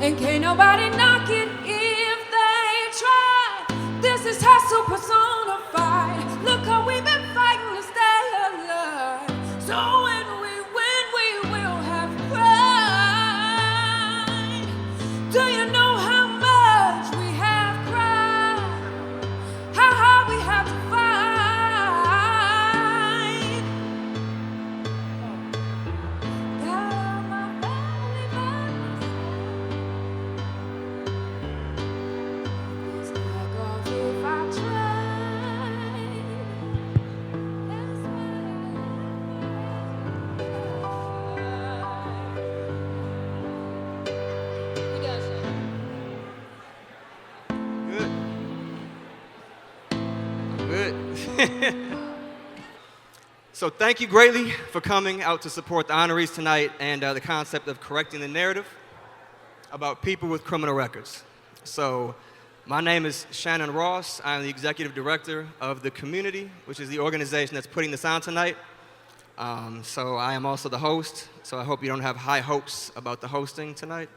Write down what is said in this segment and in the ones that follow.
And can't nobody knock it if they try. This is hustle personified. Look how we've been fighting to stay alive. So when we win, we will have pride. Do you know how much we have cried? How hard we have to fight. Got all my family by my side. It's back off if I try. That's why. We got some. Good. Good. So thank you greatly for coming out to support the honorees tonight and the concept of correcting the narrative about people with criminal records. So my name is Shannon Ross. I'm the executive director of the Community, which is the organization that's putting this on tonight. So I am also the host, so I hope you don't have high hopes about the hosting tonight.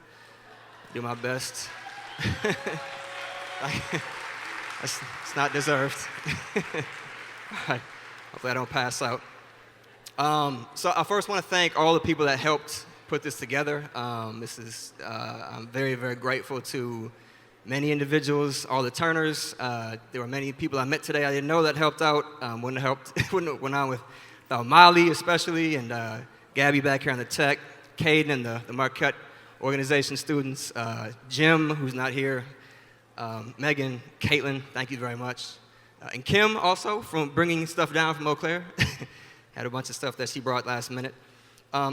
Do my best. It's not deserved. All right. Hopefully I don't pass out. So I first want to thank all the people that helped put this together. I'm very, very grateful to many individuals, all the Turners. There were many people I met today I didn't know that helped out. Wouldn't have helped, wouldn't have went on without Molly especially, and Gabby back here on the tech, Caden and the Marquette organization students, Jim, who's not here, Megan, Caitlin, thank you very much. And Kim also, from bringing stuff down from Eau Claire. Had a bunch of stuff that she brought last minute.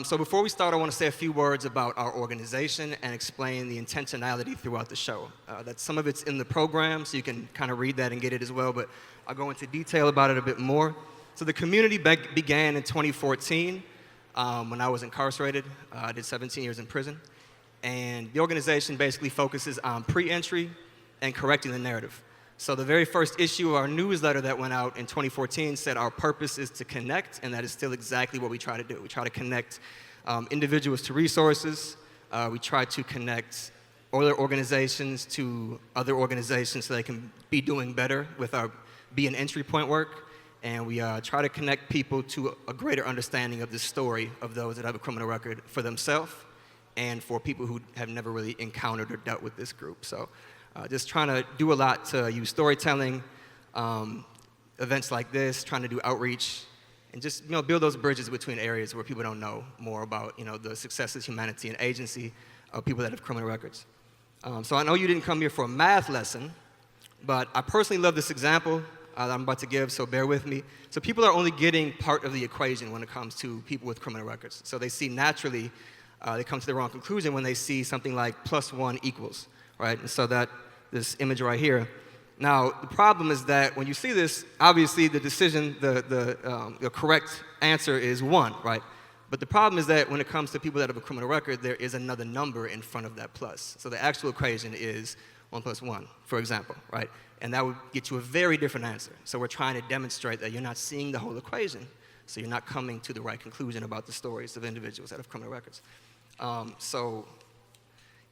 So before we start, I want to say a few words about our organization and explain the intentionality throughout the show. That some of it's in the program, so you can kind of read that and get it as well, but I'll go into detail about it a bit more. So the Community began in 2014 when I was incarcerated. I did 17 years in prison. And the organization basically focuses on pre-entry and correcting the narrative. So the very first issue of our newsletter that went out in 2014 said our purpose is to connect, and that is still exactly what we try to do. We try to connect individuals to resources. We try to connect other organizations to other organizations so they can be doing better with our be an entry point work. And we try to connect people to a greater understanding of the story of those that have a criminal record for themselves and for people who have never really encountered or dealt with this group. So just trying to do a lot to use storytelling, events like this, trying to do outreach, and just build those bridges between areas where people don't know more about the successes, humanity, and agency of people that have criminal records. So I know you didn't come here for a math lesson, but I personally love this example that I'm about to give, so bear with me. So people are only getting part of the equation when it comes to people with criminal records. So they see naturally, they come to the wrong conclusion when they see something like +1 equals, right? And so this image right here. Now, the problem is that when you see this, obviously the decision, the correct answer is 1, right? But the problem is that when it comes to people that have a criminal record, there is another number in front of that plus. So the actual equation is 1 + 1, for example, right? And that would get you a very different answer. So we're trying to demonstrate that you're not seeing the whole equation, so you're not coming to the right conclusion about the stories of individuals that have criminal records. So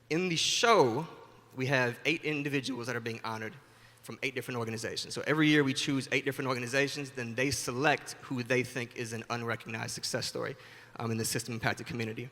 in the show, we have 8 individuals that are being honored from 8 different organizations. So every year we choose 8 different organizations, then they select who they think is an unrecognized success story in the system-impacted community.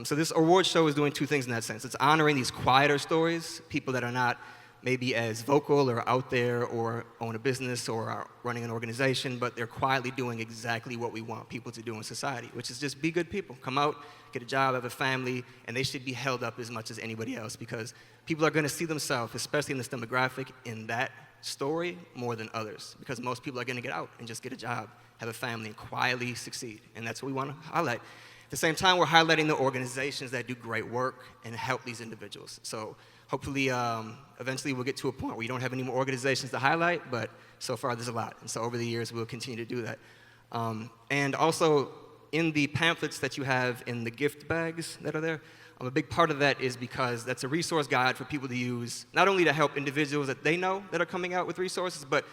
So this award show is doing 2 things in that sense. It's honoring these quieter stories, people that are not maybe as vocal or out there or own a business or are running an organization, but they're quietly doing exactly what we want people to do in society, which is just be good people. Come out, get a job, have a family, and they should be held up as much as anybody else because people are going to see themselves, especially in this demographic, in that story more than others because most people are going to get out and just get a job, have a family, and quietly succeed, and that's what we want to highlight. At the same time, we're highlighting the organizations that do great work and help these individuals. So hopefully, eventually we'll get to a point where you don't have any more organizations to highlight, but so far there's a lot. And so over the years, we'll continue to do that. And also, in the pamphlets that you have in the gift bags that are there, a big part of that is because that's a resource guide for people to use, not only to help individuals that they know that are coming out with resources, but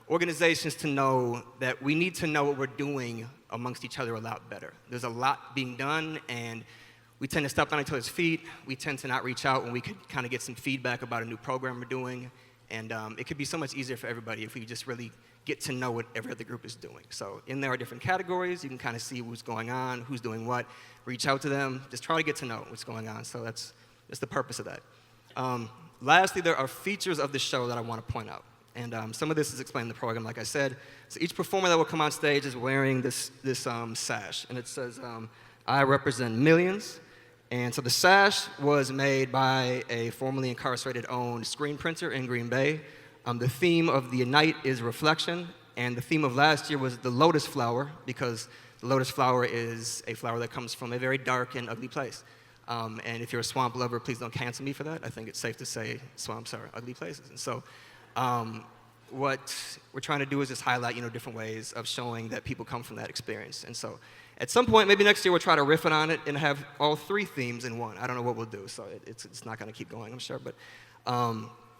organizations to know that we need to know what we're doing amongst each other a lot better. There's a lot being done, and we tend to step on each other's feet. We tend to not reach out when we could kind of get some feedback about a new program we're doing. And it could be so much easier for everybody if we just really get to know what every other group is doing. So in there are different categories. You can kind of see what's going on, who's doing what. Reach out to them. Just try to get to know what's going on. So that's the purpose of that. Lastly, there are features of the show that I want to point out. And some of this is explained in the program, like I said. So each performer that will come on stage is wearing this sash. And it says, I represent millions. And so the sash was made by a formerly incarcerated owned screen printer in Green Bay. The theme of the night is reflection, and the theme of last year was the lotus flower, because the lotus flower is a flower that comes from a very dark and ugly place. And if you're a swamp lover, please don't cancel me for that. I think it's safe to say swamps are ugly places. And so what we're trying to do is just highlight, different ways of showing that people come from that experience. And so at some point, maybe next year, we'll try to riff it on it and have all 3 themes in one. I don't know what we'll do, so it's not going to keep going, I'm sure. But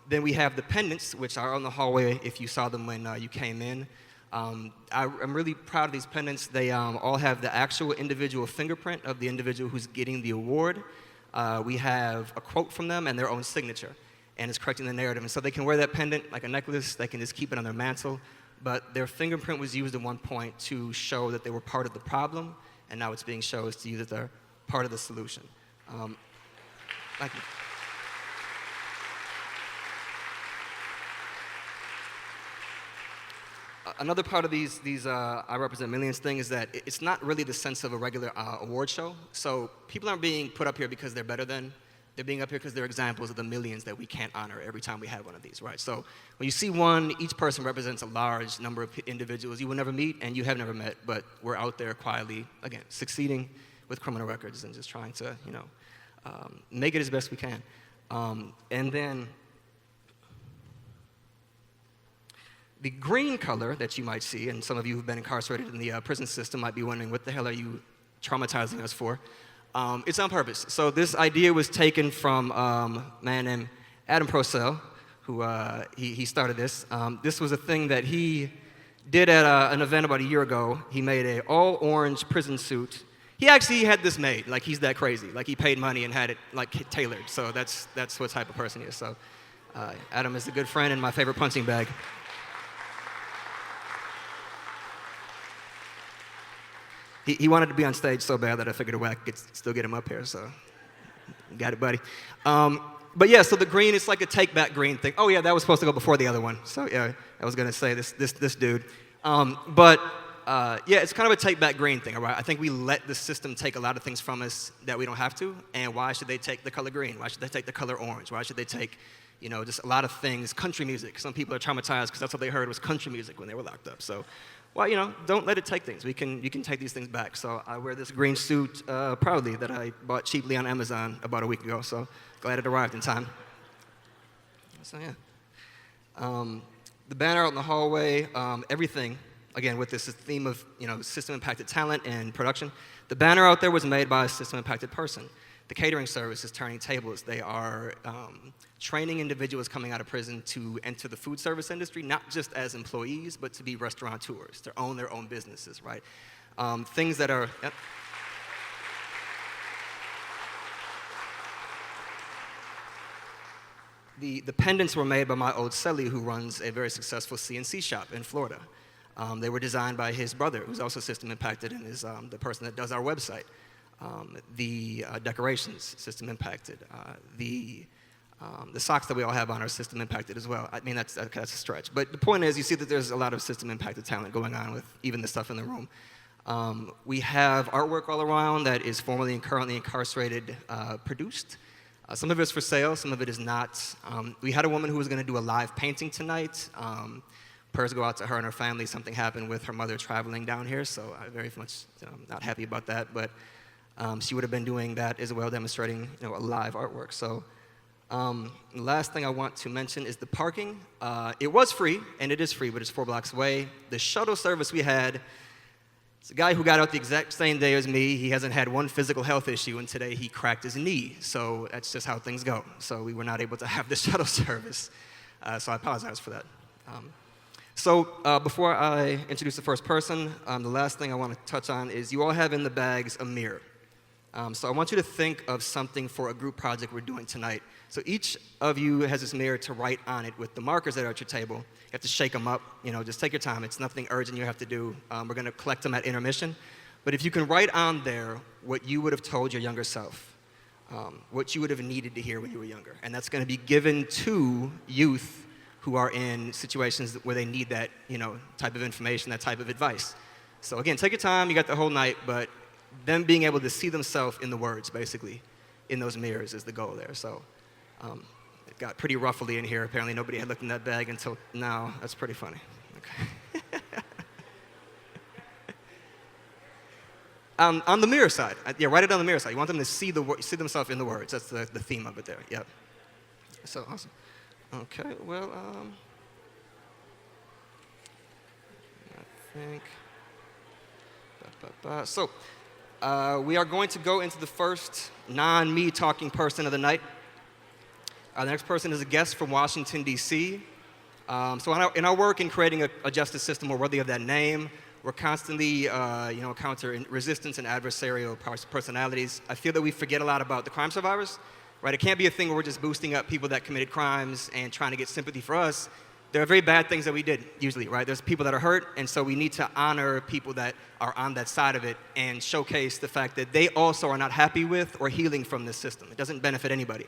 then we have the pendants, which are on the hallway if you saw them when you came in. I'm really proud of these pendants. They all have the actual individual fingerprint of the individual who's getting the award. We have a quote from them and their own signature, and it's correcting the narrative. And so they can wear that pendant like a necklace. They can just keep it on their mantle. But their fingerprint was used at one point to show that they were part of the problem, and now it's being shown to you that they're part of the solution. Thank you. Another part of these I Represent Millions thing is that it's not really the sense of a regular award show. So people aren't being put up here because they're better than. They're being up here because they're examples of the millions that we can't honor every time we have one of these, right? So when you see one, each person represents a large number of individuals you will never meet and you have never met, but we're out there quietly, again, succeeding with criminal records and just trying to, make it as best we can. And then the green color that you might see, and some of you who've been incarcerated in the prison system might be wondering, what the hell are you traumatizing us for? It's on purpose. So this idea was taken from a man named Adam Procell, who he started this. This was a thing that he did at an event about a year ago. He made an all-orange prison suit. He actually had this made. Like, he's that crazy. Like, he paid money and had it, like, tailored. So that's what type of person he is. So Adam is a good friend and my favorite punching bag. He wanted to be on stage so bad that I figured a way I could still get him up here, so got it, buddy. But yeah, so the green is like a take-back green thing. Oh yeah, that was supposed to go before the other one. So yeah, I was gonna say this dude. Yeah, it's kind of a take-back green thing, all right? I think we let the system take a lot of things from us that we don't have to, and why should they take the color green? Why should they take the color orange? Why should they take, just a lot of things, country music? Some people are traumatized because that's what they heard was country music when they were locked up, so. Well, don't let it take things. You can take these things back. So I wear this green suit proudly that I bought cheaply on Amazon about a week ago. So glad it arrived in time. So yeah, the banner out in the hallway, everything. Again, with this theme of system-impacted talent and production. The banner out there was made by a system-impacted person. The catering service is turning tables. They are training individuals coming out of prison to enter the food service industry, not just as employees, but to be restaurateurs, to own their own businesses, right? Things that are... Yep. The pendants were made by my old cellie, who runs a very successful CNC shop in Florida. They were designed by his brother, who's also system impacted and is the person that does our website. The decorations, system impacted. The socks that we all have on are system impacted as well. I mean, that's a stretch. But the point is, you see that there's a lot of system impacted talent going on with even the stuff in the room. We have artwork all around that is formerly and currently incarcerated produced. Some of it is for sale, some of it is not. We had a woman who was going to do a live painting tonight. Prayers go out to her and her family. Something happened with her mother traveling down here, so I'm very much not happy about that. But she would have been doing that as well, demonstrating a live artwork. So the last thing I want to mention is the parking. It was free, and it is free, but it's 4 blocks away. The shuttle service we had, it's a guy who got out the exact same day as me. He hasn't had one physical health issue, and today he cracked his knee. So that's just how things go. So we were not able to have the shuttle service. So I apologize for that. Before I introduce the first person, the last thing I want to touch on is you all have in the bags a mirror. So I want you to think of something for a group project we're doing tonight. So each of you has this mirror to write on it with the markers that are at your table. You have to shake them up, just take your time. It's nothing urgent you have to do. We're gonna collect them at intermission. But if you can write on there what you would have told your younger self, what you would have needed to hear when you were younger. And that's gonna be given to youth who are in situations where they need that, type of information, that type of advice. So again, take your time, you got the whole night, but them being able to see themselves in the words, basically, in those mirrors is the goal there. So it got pretty ruffly in here. Apparently nobody had looked in that bag until now. That's pretty funny. Okay. On the mirror side, write it on the mirror side. You want them to see themselves in the words. That's the theme of it there. Yep. So awesome. Okay. Well, I think. So we are going to go into the first non-me talking person of the night. The next person is a guest from Washington, D.C. So in our work in creating a justice system more worthy of that name, we're constantly, countering resistance and adversarial personalities. I feel that we forget a lot about the crime survivors, right? It can't be a thing where we're just boosting up people that committed crimes and trying to get sympathy for us. There are very bad things that we did, usually, right? There's people that are hurt, and so we need to honor people that are on that side of it and showcase the fact that they also are not happy with or healing from this system. It doesn't benefit anybody.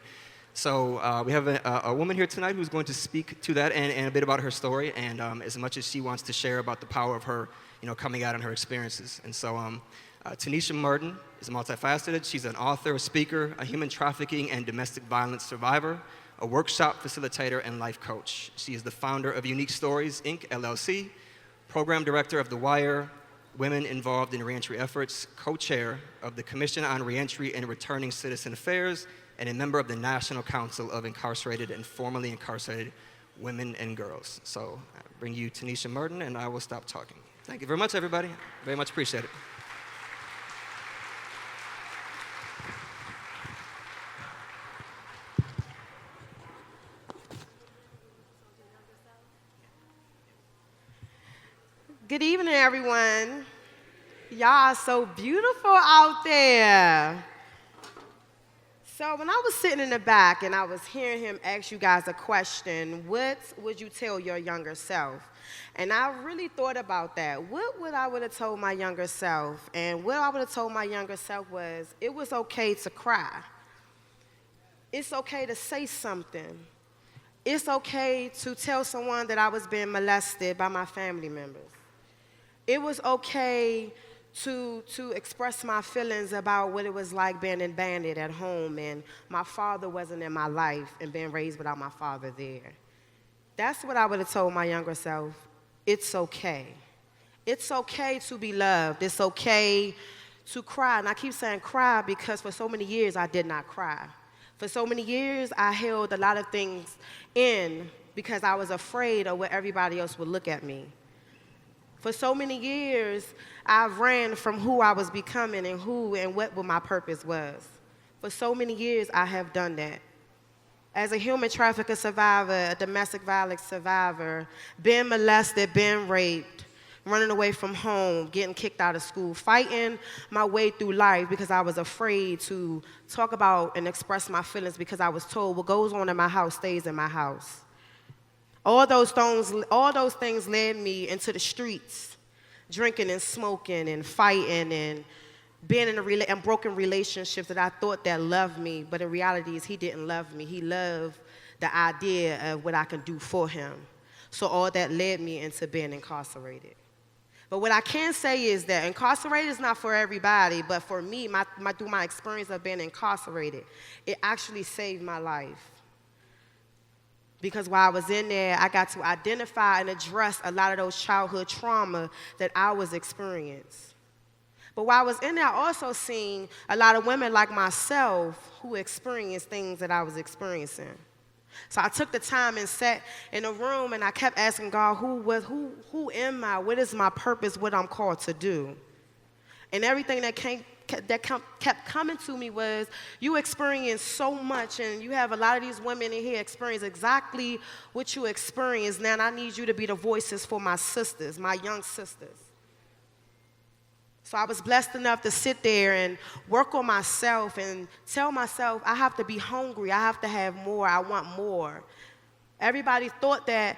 So we have a woman here tonight who's going to speak to that and a bit about her story, and as much as she wants to share about the power of her, coming out on her experiences. And so Tanisha Merton is multifaceted. She's an author, a speaker, a human trafficking and domestic violence survivor, a workshop facilitator, and life coach. She is the founder of Unique Stories, Inc., LLC, program director of The Wire, Women Involved in Reentry Efforts, co-chair of the Commission on Reentry and Returning Citizen Affairs, and a member of the National Council of Incarcerated and Formerly Incarcerated Women and Girls. So I bring you Tanisha Merton, and I will stop talking. Thank you very much, everybody. Very much appreciate it. Good evening, everyone. Y'all are so beautiful out there. So when I was sitting in the back and I was hearing him ask you guys a question, what would you tell your younger self? And I really thought about that. What would I would have told my younger self? And what I would have told my younger self was, it was okay to cry. It's okay to say something. It's okay to tell someone that I was being molested by my family members. It was okay to express my feelings about what it was like being abandoned at home and my father wasn't in my life and being raised without my father there. That's what I would have told my younger self. It's okay. It's okay to be loved. It's okay to cry. And I keep saying cry because for so many years I did not cry. For so many years I held a lot of things in because I was afraid of what everybody else would look at me. For so many years, I ran from who I was becoming and who and what my purpose was. For so many years, I have done that. As a human trafficker survivor, a domestic violence survivor, being molested, being raped, running away from home, getting kicked out of school, fighting my way through life because I was afraid to talk about and express my feelings because I was told what goes on in my house stays in my house. All those things led me into the streets, drinking and smoking and fighting and being in broken relationships that I thought that loved me, but in reality is he didn't love me. He loved the idea of what I can do for him. So all that led me into being incarcerated. But what I can say is that incarcerated is not for everybody, but for me, through my experience of being incarcerated, it actually saved my life. Because while I was in there, I got to identify and address a lot of those childhood trauma that I was experiencing. But while I was in there, I also seen a lot of women like myself who experienced things that I was experiencing. So I took the time and sat in a room and I kept asking God, who am I? What is my purpose? What I'm called to do? And everything that kept coming to me was, you experience so much, and you have a lot of these women in here experience exactly what you experience. Now I need you to be the voices for my sisters, my young sisters. So I was blessed enough to sit there and work on myself and tell myself I have to be hungry. I have to have more. I want more. Everybody thought that,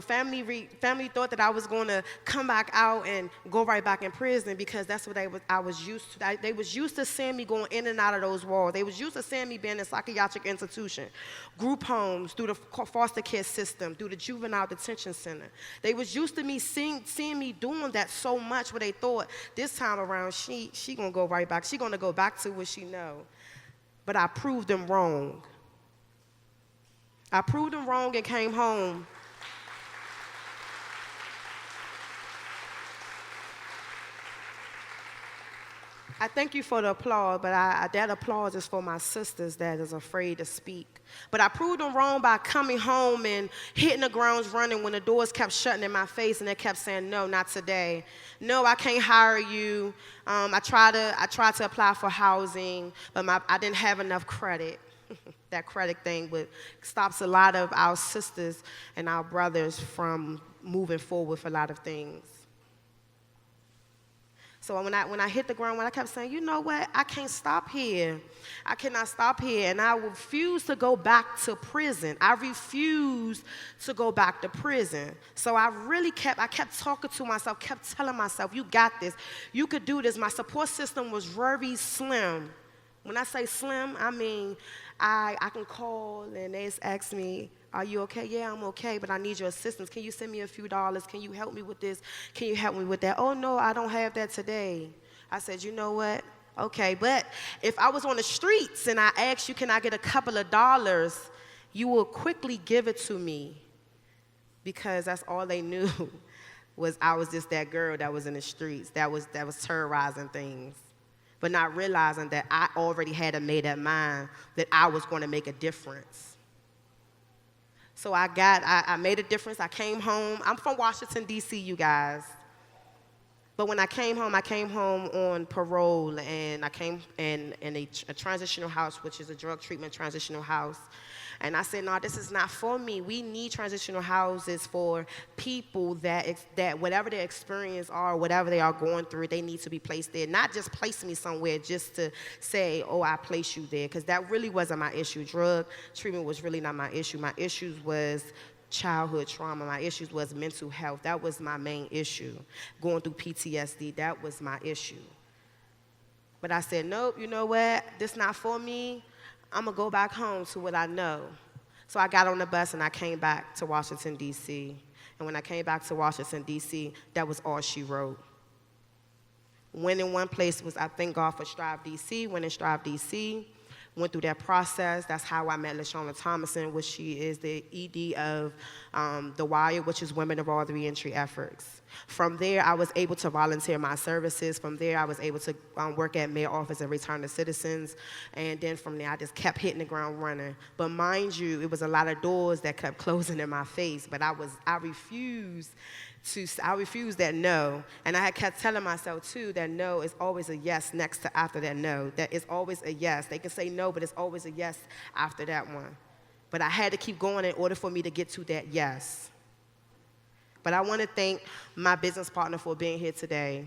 family thought that I was going to come back out and go right back in prison because that's what I was used to. They was used to seeing me going in and out of those walls. They was used to seeing me being in a psychiatric institution, group homes, through the foster care system, through the juvenile detention center. They was used to me seeing me doing that so much where they thought this time around she going to go right back. She going to go back to what she know. But I proved them wrong. I proved them wrong and came home. I thank you for the applause, but that applause is for my sisters that is afraid to speak. But I proved them wrong by coming home and hitting the grounds running when the doors kept shutting in my face and they kept saying, no, not today. No, I can't hire you. I tried to apply for housing, but I didn't have enough credit. That credit thing stops a lot of our sisters and our brothers from moving forward for a lot of things. So when I hit the ground, when I kept saying, you know what, I can't stop here. I cannot stop here. And I refused to go back to prison. I refused to go back to prison. So I kept talking to myself, kept telling myself, you got this. You could do this. My support system was very slim. When I say slim, I mean I can call and they ask me, are you okay? Yeah, I'm okay, but I need your assistance. Can you send me a few dollars? Can you help me with this? Can you help me with that? Oh, no, I don't have that today. I said, you know what? Okay, but if I was on the streets and I asked you, can I get a couple of dollars, you will quickly give it to me because that's all they knew was I was just that girl that was in the streets, that was terrorizing things. But not realizing that I already had made up mind that I was going to make a difference. So I made a difference. I came home. I'm from Washington, D.C., you guys. But when I came home on parole, and I came in a transitional house, which is a drug treatment transitional house. And I said, no, this is not for me. We need transitional houses for people that whatever their experience are, whatever they are going through, they need to be placed there. Not just place me somewhere just to say, oh, I place you there, because that really wasn't my issue. Drug treatment was really not my issue. My issues was childhood trauma. My issues was mental health. That was my main issue. Going through PTSD, that was my issue. But I said, nope, you know what? This not for me. I'm going to go back home to what I know. So I got on the bus and I came back to Washington, D.C. And when I came back to Washington, D.C., that was all she wrote. Went in one place was, I thank God for Strive D.C., went in Strive D.C., went through that process. That's how I met LaShawna Thomason, which she is the ED of The Wire, which is Women of All the Reentry Efforts. From there, I was able to volunteer my services. From there, I was able to work at Mayor Office and Return to Citizens. And then from there, I just kept hitting the ground running. But mind you, it was a lot of doors that kept closing in my face. But I refused that no. And I had kept telling myself, too, that no is always a yes next to after that no. That is always a yes. They can say no, but it's always a yes after that one. But I had to keep going in order for me to get to that yes. But I want to thank my business partner for being here today.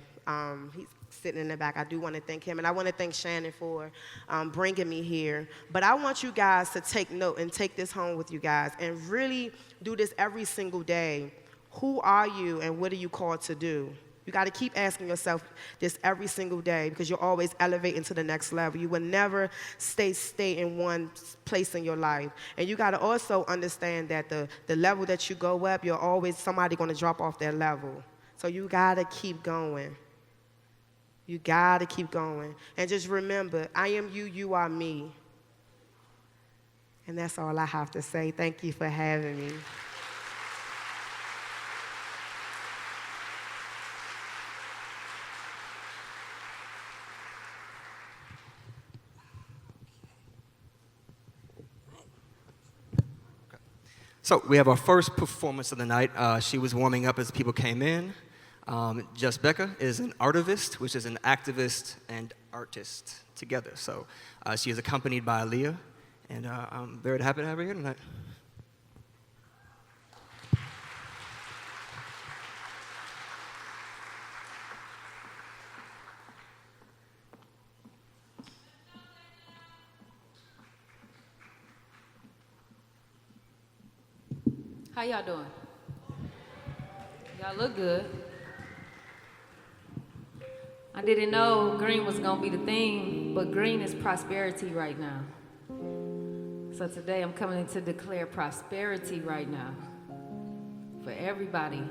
He's sitting in the back. I do want to thank him. And I want to thank Shannon for bringing me here. But I want you guys to take note and take this home with you guys and really do this every single day. Who are you and what are you called to do? You got to keep asking yourself this every single day because you're always elevating to the next level. You will never stay in one place in your life. And you got to also understand that the level that you go up, you're always somebody going to drop off that level. So you got to keep going. You got to keep going. And just remember, I am you, you are me. And that's all I have to say. Thank you for having me. So we have our first performance of the night. She was warming up as people came in. Just Becca is an artivist, which is an activist and artist together. So she is accompanied by Aaliyah, and I'm very happy to have her here tonight. How y'all doing? Y'all look good. I didn't know green was gonna be the theme, but green is prosperity right now. So today I'm coming to declare prosperity right now for everybody.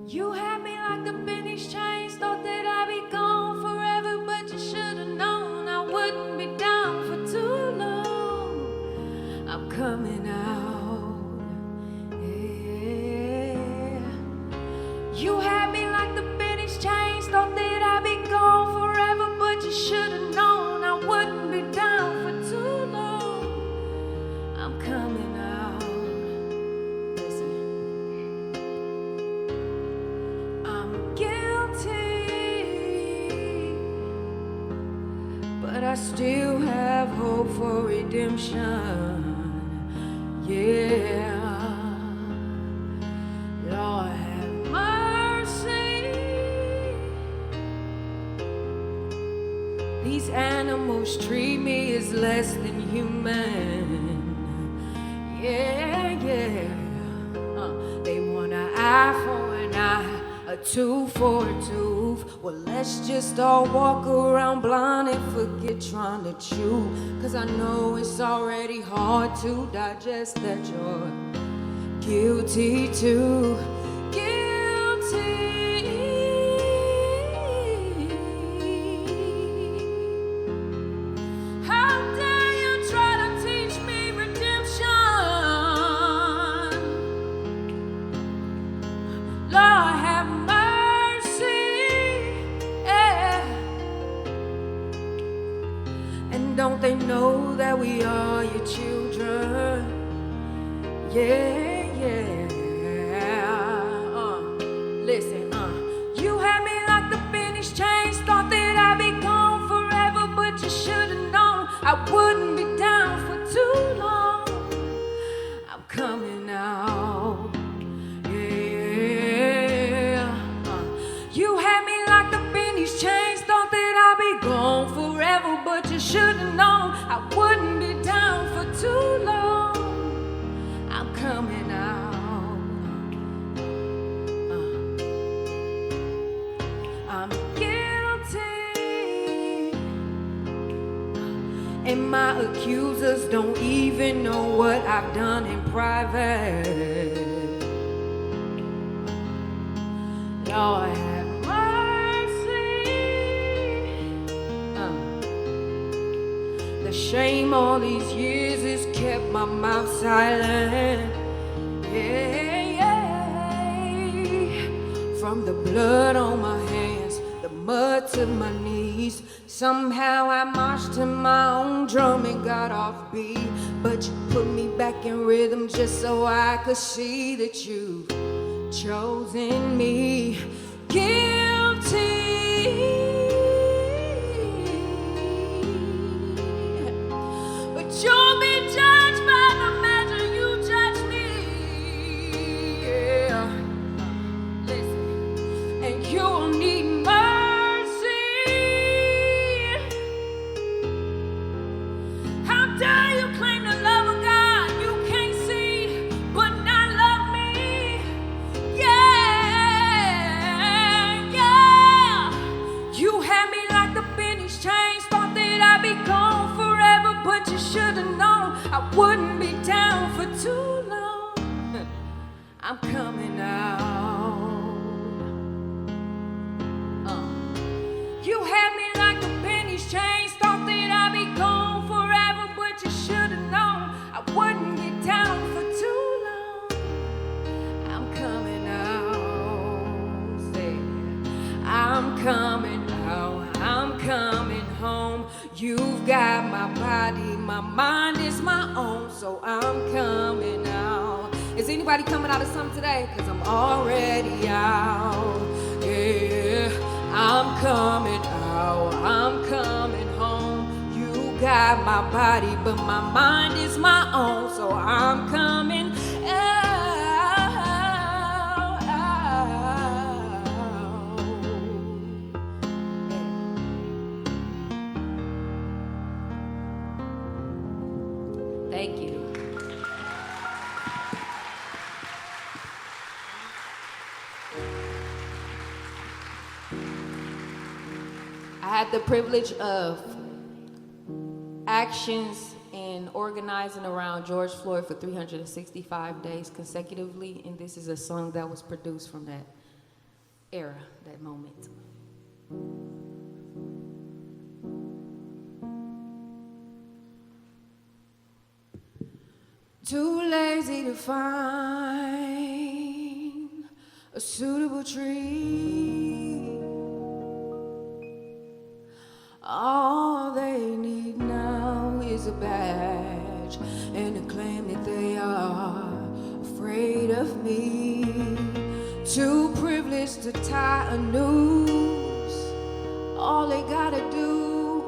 You had me like the finished chains, thought that I'd be gone forever, but you should've known I wouldn't be down for too long. I'm coming out, yeah. You had me like the finished chains, thought that I'd be gone forever, but you should've known I wouldn't be down for too long. I'm coming out. But I still have hope for redemption, yeah. Lord have mercy. These animals treat me as less than human, yeah, yeah. They want an eye for an eye, a tooth for a tooth. Well, let's just all walk around blind and forget trying to chew. Cause I know it's already hard to digest that you're guilty too. Guilty. How dare you try to teach me redemption? Lord have mercy. Don't they know that we are your children? Yeah, yeah. Listen, you had me like the finished chains, thought that I'd be gone forever, but you should've known I wouldn't be down for too long. I'm coming out, yeah. You had me like the finished chains, thought that I'd be gone forever, but you should've known I wouldn't be down for too long. I'm coming out. I'm guilty. And my accusers don't even know what I've done in private. Lord have the shame all these years has kept my mouth silent. Yeah, yeah. From the blood on my hands, the mud to my knees. Somehow I marched to my own drum and got off beat. But you put me back in rhythm just so I could see that you've chosen me. Guilty. You'll be judged by the measure you judge me, yeah. Listen, and you'll need mercy. How dare you claim the love of God you can't see, but not love me? Yeah, yeah. You had me like the finished chains, thought that I'd be gone forever, but you should've known I wouldn't be down for too long. I'm coming out. You had me like the pennies chains, thought that I'd be gone forever, but you should've known I wouldn't get down for too long. I'm coming out. Say, I'm coming out. I'm coming home. You've got my body, my mind is my own, so I'm coming out. Is anybody coming out of something today? Cause I'm already out, yeah. I'm coming out, I'm coming home. You got my body, but my mind is my own, so I'm coming out. had the privilege of actions and organizing around George Floyd for 365 days consecutively, and this is a song that was produced from that era, that moment. Too lazy to find a suitable tree. All they need now is a badge and a claim that they are afraid of me. Too privileged to tie a noose. All they gotta do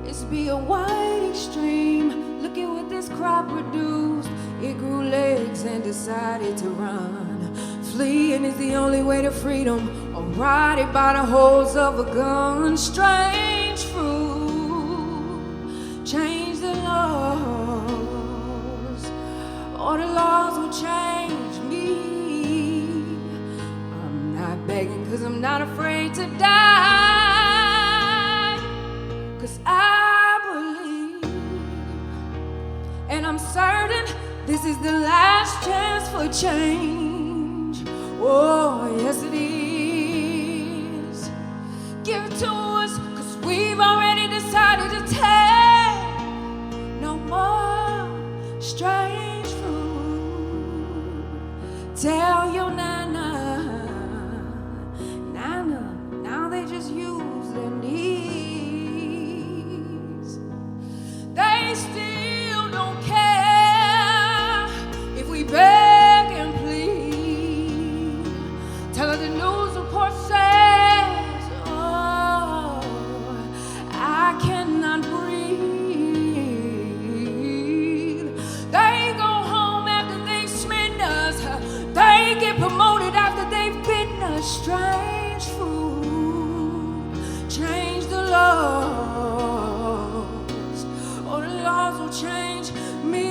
is be a white extreme. Look at what this crop produced. It grew legs and decided to run. Fleeing is the only way to freedom, or ride it by the holes of a gun. Strange fruit, change the laws, or the laws will change me. I'm not begging cause I'm not afraid to die, cause I believe, and I'm certain this is the last chance for change. Oh, yes it is. Give it to us, cause we've already decided to take no more strange fruit. Tell your nana, nana, now they just use their knees. They still don't care if we beg and plead. Tell her the news report says, oh, I cannot breathe. They go home after they smitten us. They get promoted after they've bitten us. Strange food, change the laws, or the laws will change me.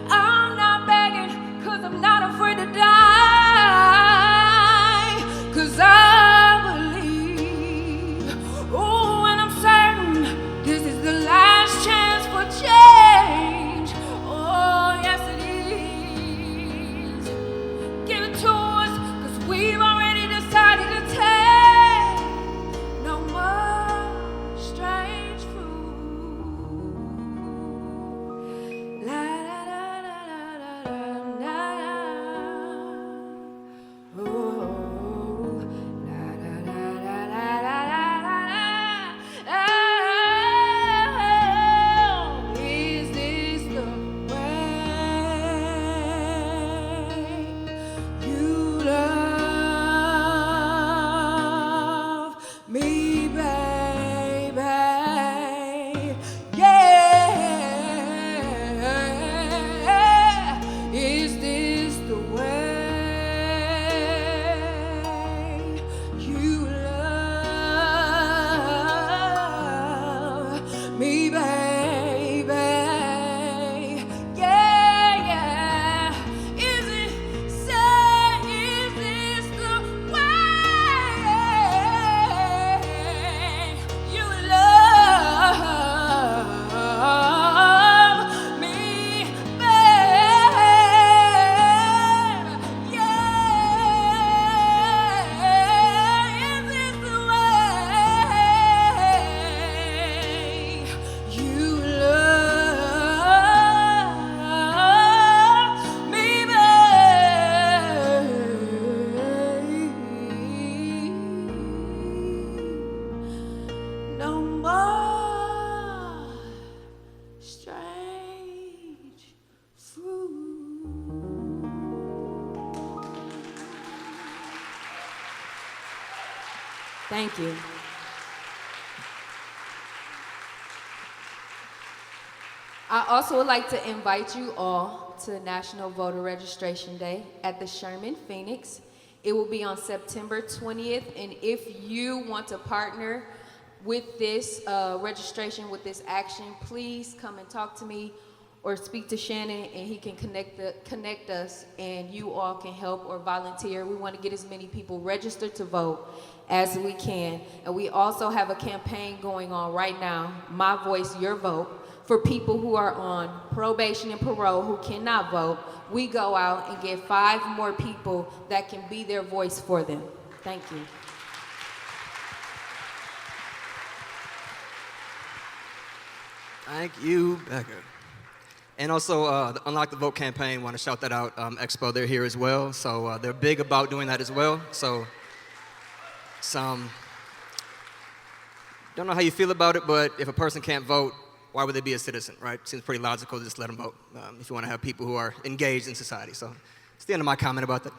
I'm not begging cause I'm not afraid to die, cause I believe, oh, and I'm certain this is the last chance for change. Oh, yes it is. Give it to us, cause we've already decided to take no more strange fruit. La da da da da da da. Oh, la da da da da da da. Oh, is this the way you love me, baby? Yeah. Is this the way you love me, baby? Yeah. Is it say, is this the way you love me, baby? Yeah. Is this the way you love me, baby? No more strange fruit. Thank you. I also would like to invite you all to National Voter Registration Day at the Sherman Phoenix. It will be on September 20th, and if you want to partner with this registration, with this action, please come and talk to me or speak to Shannon, and he can connect us, and you all can help or volunteer. We want to get as many people registered to vote as we can. And we also have a campaign going on right now, My Voice, Your Vote, for people who are on probation and parole who cannot vote. We go out and get 5 more people that can be their voice for them. Thank you. Thank you, Becca. And also, the Unlock the Vote campaign, want to shout that out. Expo, they're here as well. So they're big about doing that as well. So don't know how you feel about it, but if a person can't vote, why would they be a citizen, right? Seems pretty logical to just let them vote if you want to have people who are engaged in society. So it's the end of my comment about that.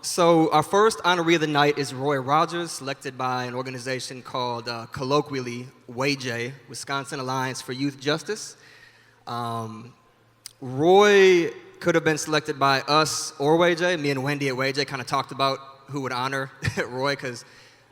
So our first honoree of the night is Roy Rogers, selected by an organization called colloquially WAJ, Wisconsin Alliance for Youth Justice. Roy could have been selected by us or WAJ. Me and Wendy at WAJ kind of talked about who would honor Roy, because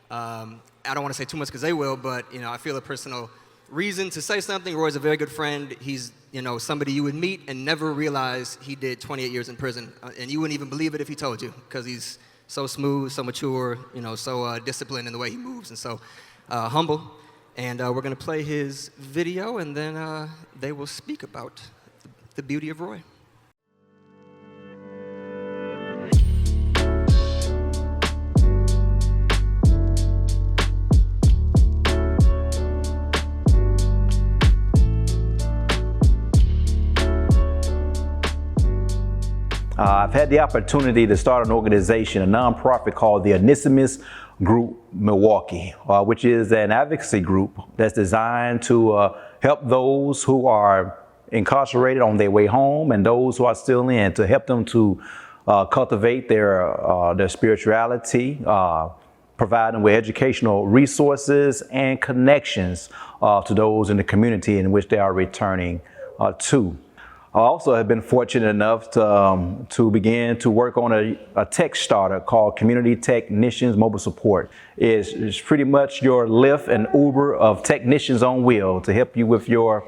I don't want to say too much because they will, but I feel a personal reason to say something. Roy's a very good friend. He's somebody you would meet and never realize he did 28 years in prison, and you wouldn't even believe it if he told you, because he's so smooth, so mature, so disciplined in the way he moves, and so humble. And we're going to play his video, and then they will speak about the beauty of Roy. I've had the opportunity to start an organization, a nonprofit called the Onesimus Group Milwaukee, which is an advocacy group that's designed to help those who are incarcerated on their way home and those who are still in, to help them to cultivate their spirituality, provide them with educational resources and connections to those in the community in which they are returning to. I also have been fortunate enough to begin to work on a tech startup called Community Technicians Mobile Support. It's pretty much your Lyft and Uber of technicians on wheel to help you with your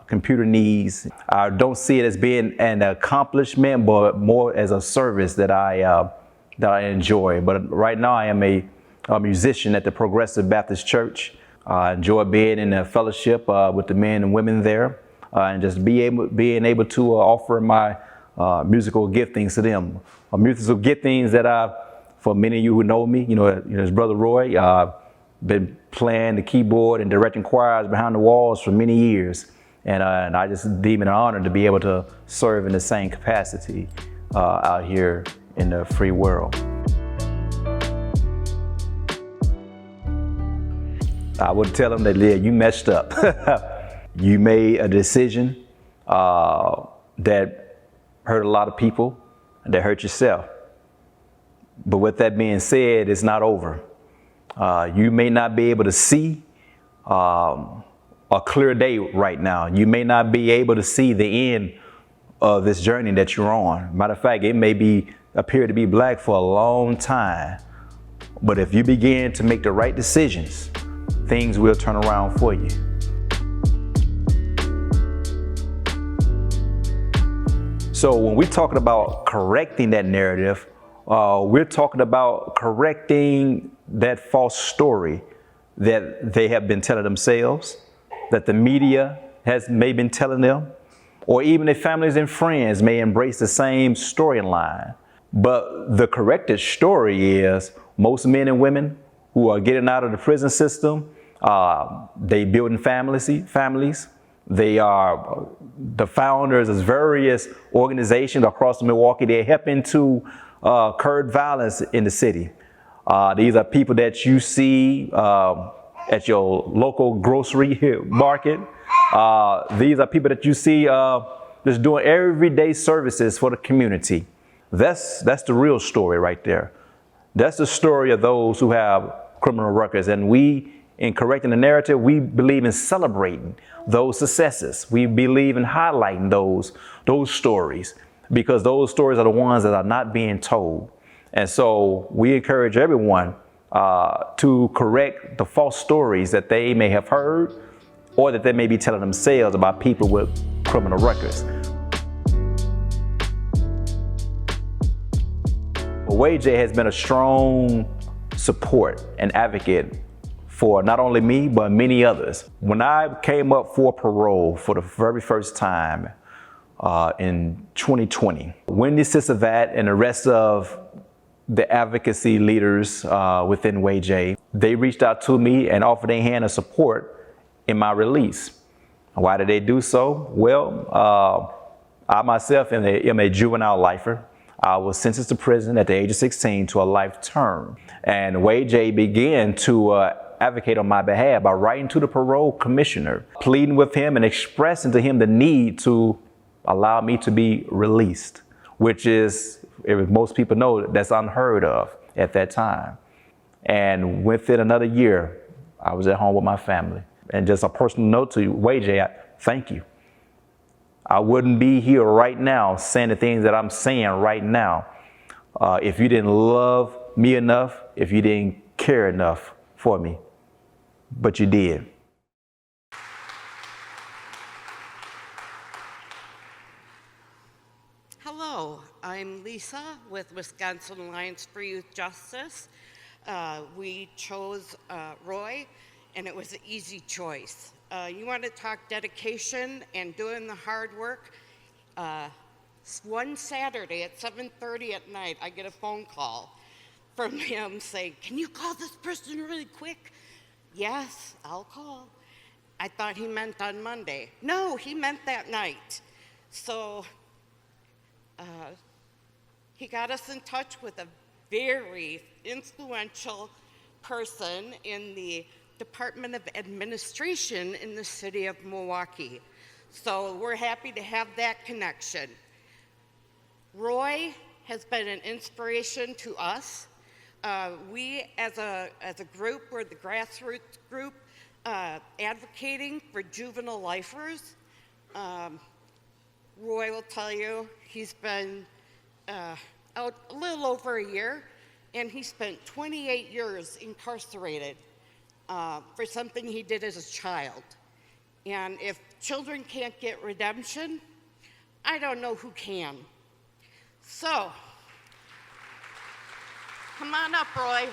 computer needs. I don't see it as being an accomplishment, but more as a service that I enjoy. But right now I am a musician at the Progressive Baptist Church. I enjoy being in a fellowship with the men and women there. And just being able to offer my musical giftings to them. Musical giftings that for many of you who know me, his brother Roy, been playing the keyboard and directing choirs behind the walls for many years. And I just deem it an honor to be able to serve in the same capacity out here in the free world. I would tell them that, yeah, you messed up. You made a decision that hurt a lot of people, and that hurt yourself. But with that being said, it's not over. You may not be able to see a clear day right now. You may not be able to see the end of this journey that you're on. Matter of fact, it may appear to be black for a long time. But if you begin to make the right decisions, things will turn around for you. So when we're talking about correcting that narrative, we're talking about correcting that false story that they have been telling themselves, that the media may been telling them, or even their families and friends may embrace the same storyline. But the corrected story is most men and women who are getting out of the prison system, they building families. They are the founders of various organizations across Milwaukee. They're helping to curb violence in the city. These are people that you see at your local grocery market. These are people that you see just doing everyday services for the community. That's the real story right there. That's the story of those who have criminal records. And we, in correcting the narrative, we believe in celebrating those successes. We believe in highlighting those stories, because those stories are the ones that are not being told. And so we encourage everyone to correct the false stories that they may have heard or that they may be telling themselves about people with criminal records. WayJ has been a strong support and advocate for not only me, but many others. When I came up for parole for the very first time in 2020, Wendy Sisavat and the rest of the advocacy leaders within WayJ, they reached out to me and offered their hand of support in my release. Why did they do so? Well, I myself am a juvenile lifer. I was sentenced to prison at the age of 16 to a life term. And WayJ began to advocate on my behalf by writing to the parole commissioner, pleading with him and expressing to him the need to allow me to be released, which is, if most people know, that's unheard of at that time. And within another year, I was at home with my family. And just a personal note to WayJ, thank you. I wouldn't be here right now saying the things that I'm saying right now if you didn't love me enough, if you didn't care enough for me. But you did. Hello, I'm Lisa with Wisconsin Alliance for Youth Justice. We chose Roy, and it was an easy choice. You want to talk dedication and doing the hard work? One Saturday at 7:30 at night, I get a phone call from him saying, "Can you call this person really quick?" "Yes, I'll call." I thought he meant on Monday. No, he meant that night. So he got us in touch with a very influential person in the Department of Administration in the city of Milwaukee. So we're happy to have that connection. Roy has been an inspiration to us. We as a group, we're the grassroots group advocating for juvenile lifers. Roy will tell you he's been out a little over a year, and he spent 28 years incarcerated for something he did as a child. And if children can't get redemption, I don't know who can. So, come on up, Roy.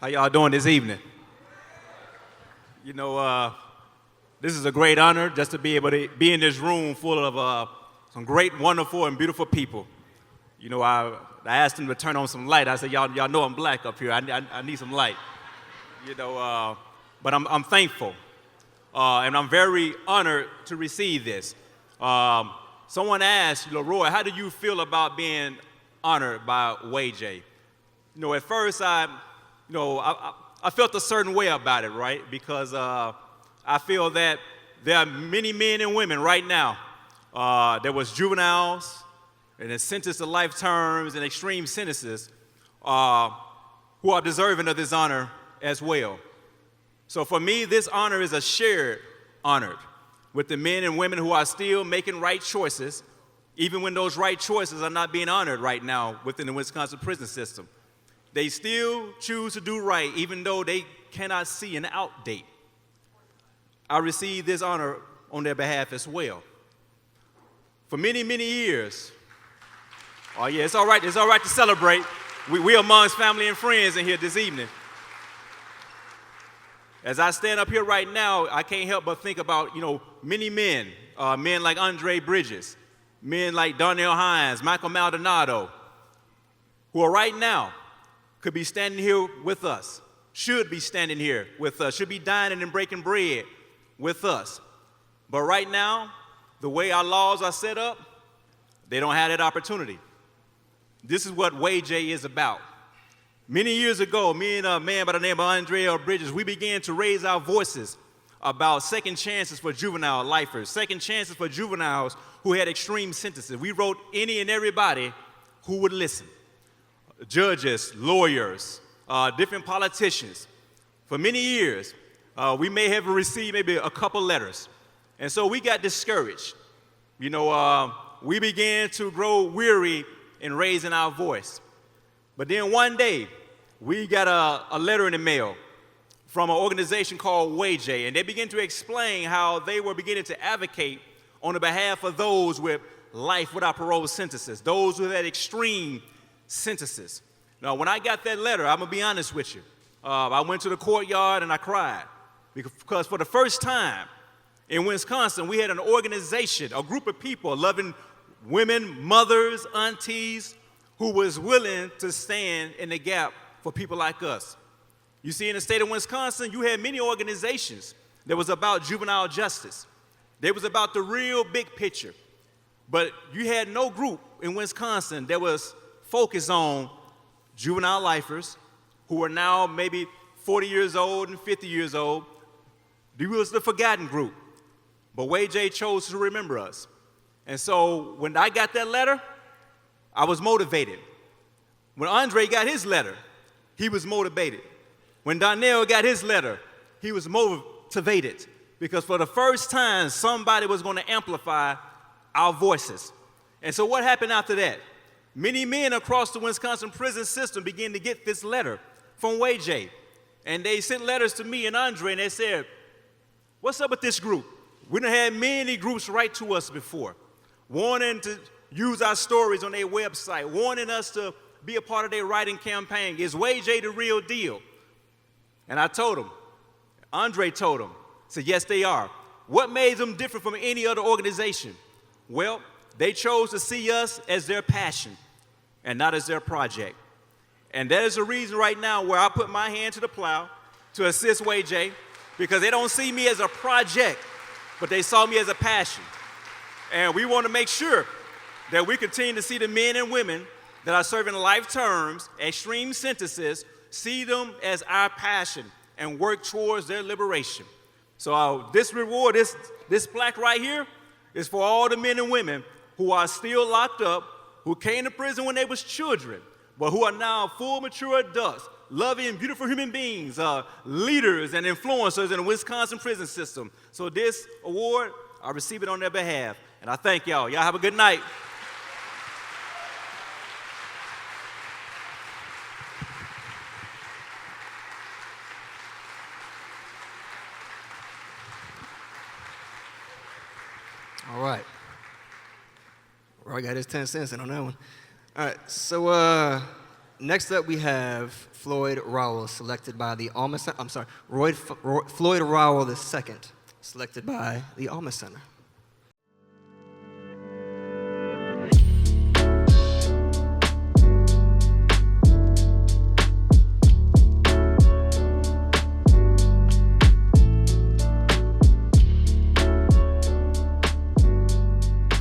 How y'all doing this evening? You know, this is a great honor just to be able to be in this room full of some great, wonderful, and beautiful people. You know, I asked them to turn on some light. I said, y'all know I'm black up here. I need some light. You know, but I'm thankful, and I'm very honored to receive this. Someone asked, Roy, how do you feel about being honored by WayJ? You know, at first I felt a certain way about it, right? Because I feel that there are many men and women right now. There was juveniles and then sentenced to life terms and extreme sentences who are deserving of this honor as well. So for me, this honor is a shared honor with the men and women who are still making right choices, even when those right choices are not being honored right now within the Wisconsin prison system. They still choose to do right, even though they cannot see an out date. I receive this honor on their behalf as well. For many, many years, oh yeah, it's all right to celebrate. We amongst family and friends in here this evening. As I stand up here right now, I can't help but think about, many men, men like Andre Bridges, men like Darnell Hines, Michael Maldonado, who are right now could be standing here with us, should be standing here with us, should be dining and breaking bread with us. But right now, the way our laws are set up, they don't have that opportunity. This is what WayJ is about. Many years ago, me and a man by the name of Andre Bridges, we began to raise our voices about second chances for juvenile lifers, second chances for juveniles who had extreme sentences. We wrote any and everybody who would listen. Judges, lawyers, different politicians. For many years, we may have received maybe a couple letters. And so we got discouraged. You know, we began to grow weary in raising our voice. But then one day, we got a letter in the mail from an organization called WAJ, and they began to explain how they were beginning to advocate on the behalf of those with life without parole sentences, those who had extreme sentences. Now, when I got that letter, I'm gonna be honest with you, I went to the courtyard and I cried because for the first time in Wisconsin, we had an organization, a group of people, loving women, mothers, aunties, who was willing to stand in the gap for people like us. You see, in the state of Wisconsin, you had many organizations that was about juvenile justice. They was about the real big picture. But you had no group in Wisconsin that was focused on juvenile lifers who are now maybe 40 years old and 50 years old. We was the forgotten group. But WAJ chose to remember us. And so when I got that letter, I was motivated. When Andre got his letter, he was motivated. When Donnell got his letter, he was motivated because for the first time, somebody was going to amplify our voices. And so what happened after that? Many men across the Wisconsin prison system began to get this letter from WAJ. And they sent letters to me and Andre, and they said, what's up with this group? We done had many groups write to us before, wanting to use our stories on their website, wanting us to be a part of their writing campaign. Is WAJ the real deal? And I told him, Andre told him, said, yes, they are. What made them different from any other organization? Well, they chose to see us as their passion and not as their project. And that is the reason right now where I put my hand to the plow to assist WAJ, because they don't see me as a project, but they saw me as a passion. And we want to make sure that we continue to see the men and women that are serving life terms, extreme sentences, see them as our passion and work towards their liberation. So this reward, this plaque right here, is for all the men and women who are still locked up, who came to prison when they was children, but who are now full mature adults, loving, beautiful human beings, leaders and influencers in the Wisconsin prison system. So this award, I receive it on their behalf. And I thank y'all. Y'all have a good night. All right. Roy got his 10 cents in on that one. All right, so next up we have Floyd Rowell, selected by the Alma Center. I'm sorry, Floyd Rowell II, selected by the Alma Center.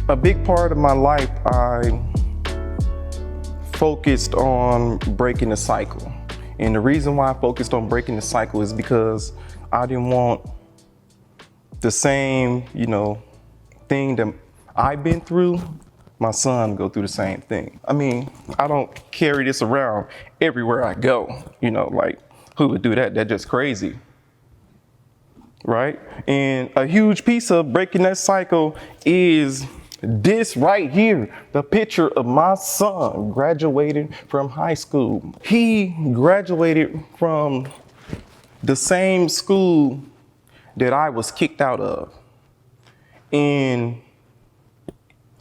A big part of my life, I focused on breaking the cycle. And the reason why I focused on breaking the cycle is because I didn't want the same, thing that I've been through, my son to go through the same thing. I mean, I don't carry this around everywhere I go. Like, who would do that? That's just crazy. Right? And a huge piece of breaking that cycle is this right here, the picture of my son graduating from high school. He graduated from the same school that I was kicked out of. And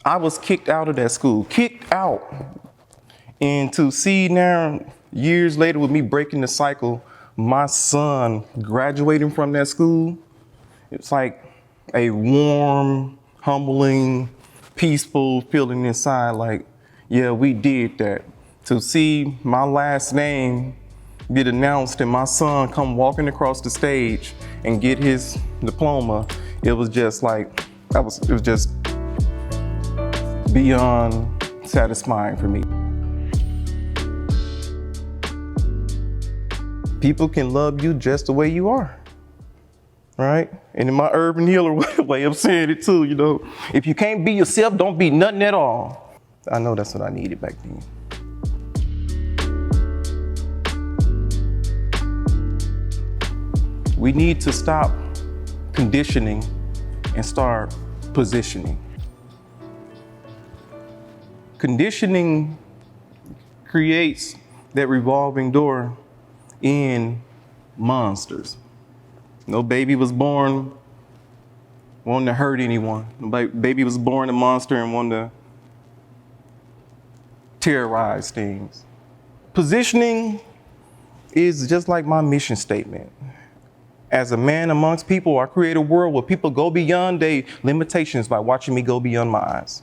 I was kicked out of that school, kicked out. And to see now, years later with me breaking the cycle, my son graduating from that school, it's like a warm, humbling, peaceful feeling inside, like, yeah, we did that. To see my last name get announced and my son come walking across the stage and get his diploma, it was just like, it was just beyond satisfying for me. People can love you just the way you are. Right? And in my urban healer way of saying it too, if you can't be yourself, don't be nothing at all. I know that's what I needed back then. We need to stop conditioning and start positioning. Conditioning creates that revolving door in monsters. No baby was born wanting to hurt anyone. No baby was born a monster and wanting to terrorize things. Positioning is just like my mission statement. As a man amongst people, I create a world where people go beyond their limitations by watching me go beyond my eyes.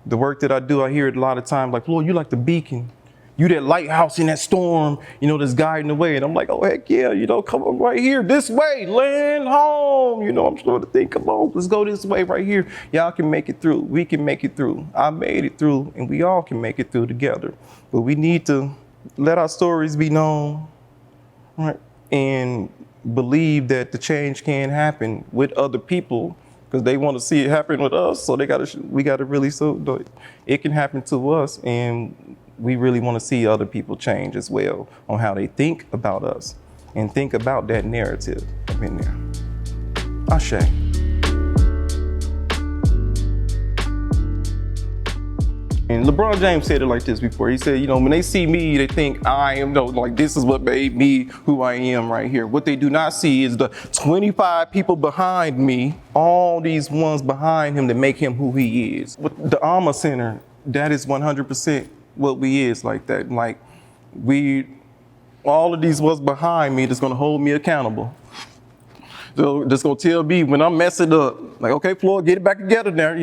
The work that I do, I hear it a lot of times, like, Lord, you like the beacon. You that lighthouse in that storm, that's guiding the way. And I'm like, oh, heck yeah, come on right here, this way, land home. I'm starting to think, come on, let's go this way right here. Y'all can make it through. We can make it through. I made it through, and we all can make it through together. But we need to let our stories be known, right? And believe that the change can happen with other people, because they want to see it happen with us. So we gotta really, it can happen to us, and we really want to see other people change as well on how they think about us and think about that narrative up in there. Ashe. And LeBron James said it like this before. He said, when they see me, they think I am, like this is what made me who I am right here. What they do not see is the 25 people behind me, all these ones behind him that make him who he is. With the Alma Center, that is 100% what we is like that. Like all of these ones behind me that's gonna hold me accountable. So just gonna tell me when I'm messing up, like, okay, Floyd, get it back together now.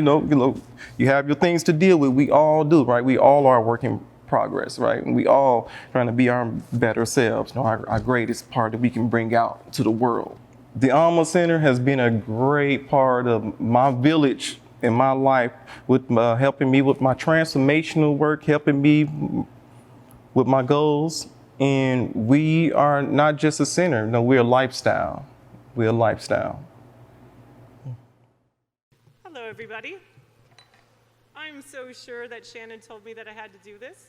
You have your things to deal with. We all do, right? We all are work in progress, right? And we all trying to be our better selves, our greatest part that we can bring out to the world. The Alma Center has been a great part of my village in my life, with helping me with my transformational work, helping me with my goals. And we are not just a center, no, we're a lifestyle. We're a lifestyle. Hello, everybody. I'm so sure that Shannon told me that I had to do this.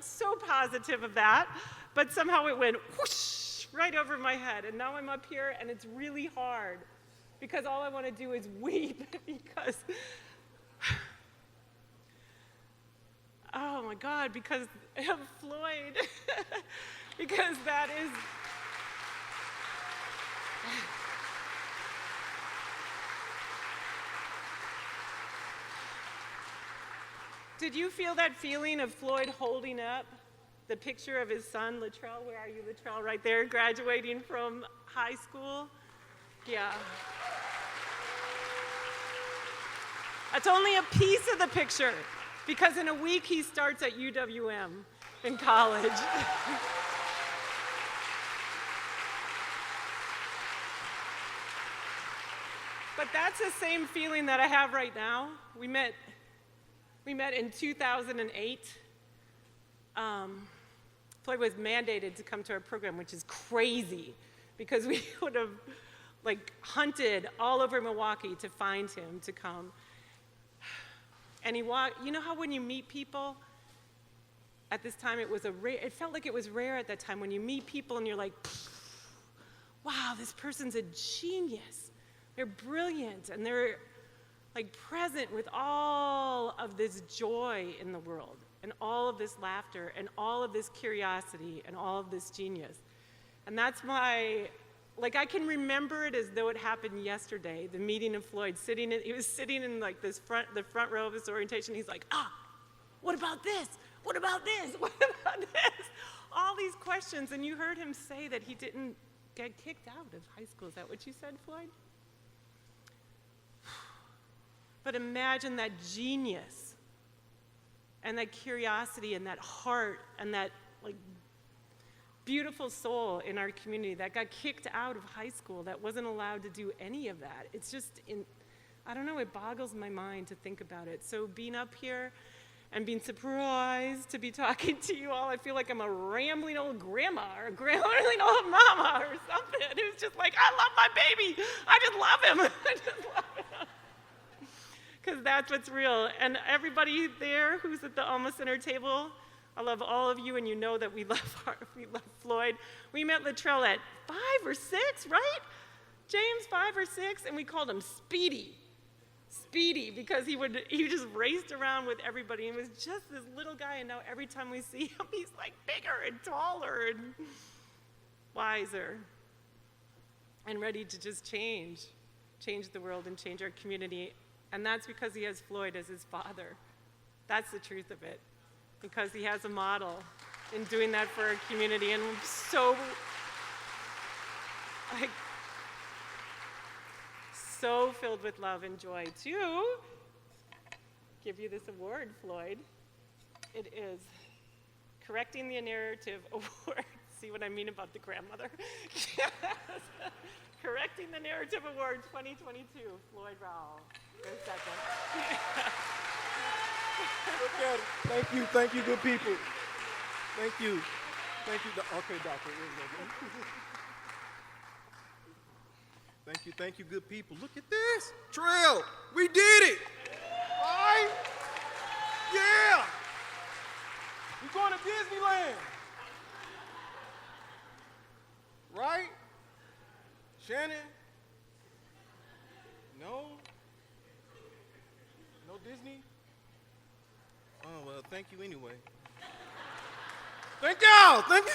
So positive of that, but somehow it went whoosh right over my head, and now I'm up here, and it's really hard. Because all I want to do is weep because, oh my God, because of Floyd, because that is, did you feel that feeling of Floyd holding up the picture of his son, Latrell? Where are you, Latrell? Right there, graduating from high school? Yeah. That's only a piece of the picture, because in a week he starts at UWM in college. But that's the same feeling that I have right now. We met in 2008. Floyd was mandated to come to our program, which is crazy, because we would have hunted all over Milwaukee to find him to come. And he walked, you know how when you meet people, at this time it felt like it was rare at that time, when you meet people and you're like, wow, this person's a genius. They're brilliant, and they're present with all of this joy in the world, and all of this laughter, and all of this curiosity, and all of this genius. And that's my, I can remember it as though it happened yesterday, the meeting of Floyd. He was sitting in the front row of his orientation. He's like, what about this? What about this? What about this? All these questions, and you heard him say that he didn't get kicked out of high school. Is that what you said, Floyd? But imagine that genius, and that curiosity, and that heart, and that beautiful soul in our community that got kicked out of high school, that wasn't allowed to do any of that. It's just, I don't know, it boggles my mind to think about it. So being up here and being surprised to be talking to you all, I feel like I'm a rambling old grandma or a rambling old mama or something who's just like, I love my baby. I just love him. I just love him. Because that's what's real. And everybody there who's at the Alma Center table, I love all of you, and you know that we love Floyd. We met Latrell at 5 or 6, right? James, 5 or 6, and we called him Speedy. Speedy, because he just raced around with everybody and was just this little guy, and now every time we see him, he's like bigger and taller and wiser and ready to just change the world and change our community. And that's because he has Floyd as his father. That's the truth of it, because he has a model in doing that for our community. And I'm so filled with love and joy to give you this award, Floyd. It is Correcting the Narrative Award. See what I mean about the grandmother? Yes. Correcting the Narrative Award 2022, Floyd Rowell. Your second. Okay, thank you, good people. Thank you. Okay, doctor. Thank you, good people. Look at this. Trail, we did it. All right? Yeah. We're going to Disneyland. Right? Shannon? No? No Disney? Oh, well, thank you anyway. Thank y'all. Thank you.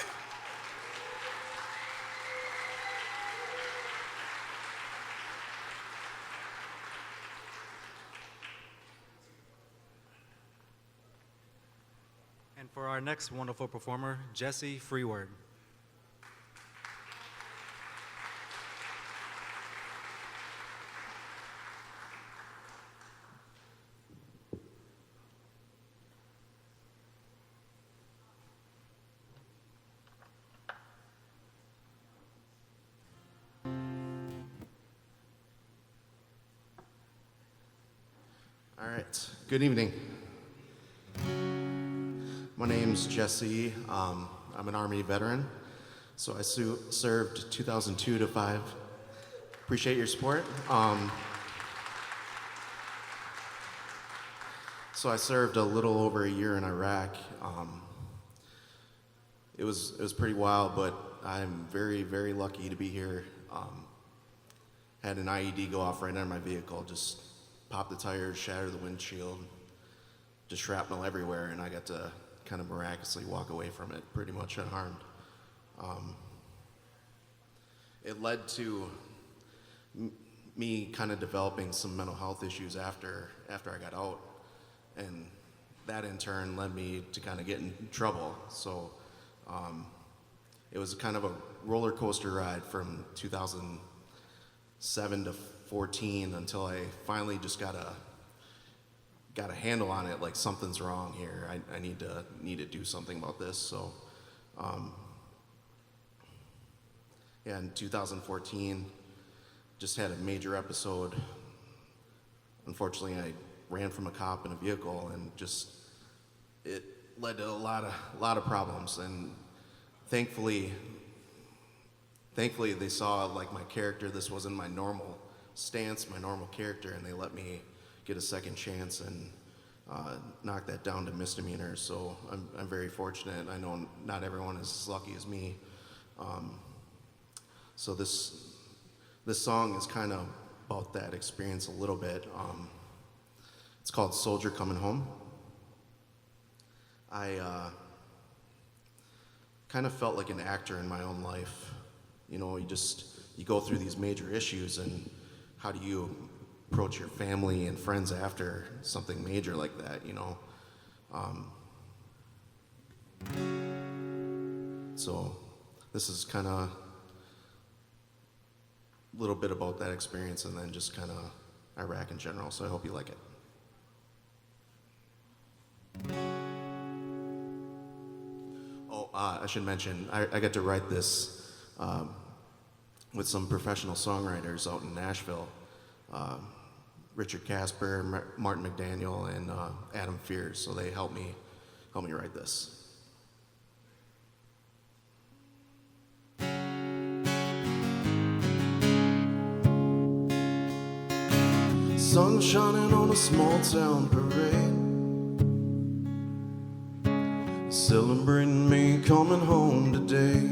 And for our next wonderful performer, Jesse Freeword. All right, good evening. My name's Jesse. I'm an Army veteran, so I served 2002 to 5. Appreciate your support. So I served a little over a year in Iraq. It was pretty wild, but I'm very, very lucky to be here. Had an IED go off right under my vehicle, just popped the tires, shattered the windshield, just shrapnel everywhere, and I got to kind of miraculously walk away from it pretty much unharmed. It led to me kind of developing some mental health issues after I got out, and that in turn led me to kind of get in trouble. So it was kind of a roller coaster ride from 2007 to 14 until I finally just got a handle on it, like something's wrong here. I need to do something about this. So yeah, in 2014, just had a major episode. Unfortunately, I ran from a cop in a vehicle, and just it led to a lot of problems. And thankfully they saw like my character. This wasn't my normal stance, my normal character, and they let me get a second chance and knock that down to misdemeanor. So I'm very fortunate. I know not everyone is as lucky as me. So this song is kind of about that experience a little bit. It's called Soldier Coming Home. I kind of felt like an actor in my own life. You know, you go through these major issues, and how do you approach your family and friends after something major like that, you know? So this is kind of a little bit about that experience, and then just kind of Iraq in general, so I hope you like it. Oh, I should mention, I got to write this with some professional songwriters out in Nashville. Richard Casper, Martin McDaniel, and Adam Fears. So they helped me write this. Sun shining on a small town parade. celebrating me coming home today.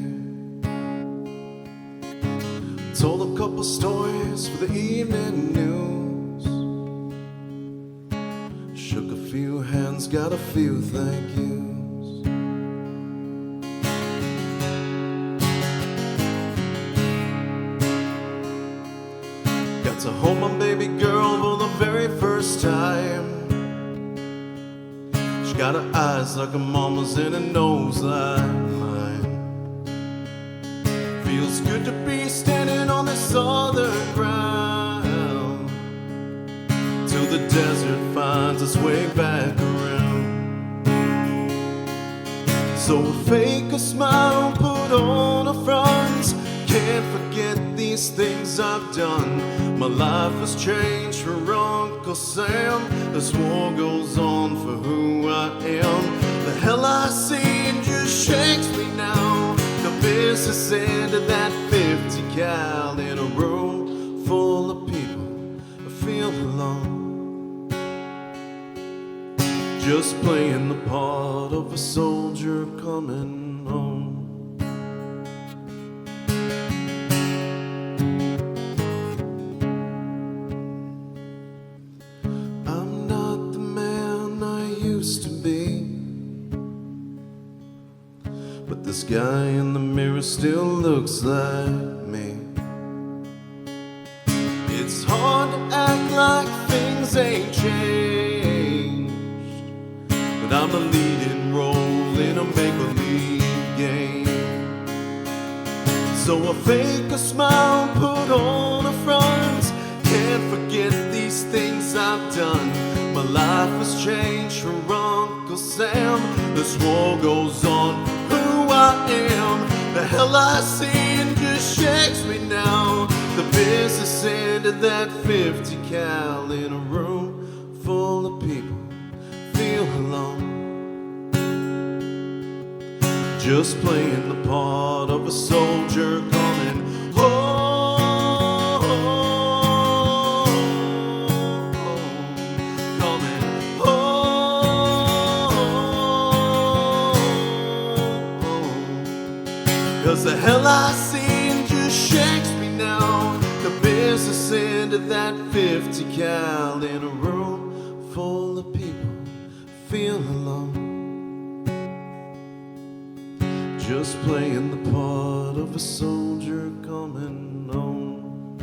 Told a couple stories for the evening news. Shook a few hands, got a few thank yous. Got to hold my baby girl for the very first time. She got her eyes like her mama's and her nose like mine. Feels good to be standing on this southern ground till the desert finds its way back around. So fake a smile, put on a front. Can't forget these things I've done. My life has changed for Uncle Sam. This war goes on for who I am. The hell I see just shakes me now. The business end of that 50 cal in a room full of people. I feel alone, just playing the part of a soldier coming home. I'm not the man I used to be, but this guy in the mirror still looks like me. It's hard to act like things ain't changed, but I'm the leading role in a make-believe game. So I fake a smile, put on a front. Can't forget these things I've done. My life has changed for Uncle Sam. This war goes on for who I am. The hell I see just shakes me now. The business end of that 50 cal in a room full of people. Feel alone, just playing the part of a soldier coming home. Coming home. 'Cause the hell I see just shakes me now. The business end of that 50 cal in a room full of people. Feel alone, just playing the part of a soldier coming home.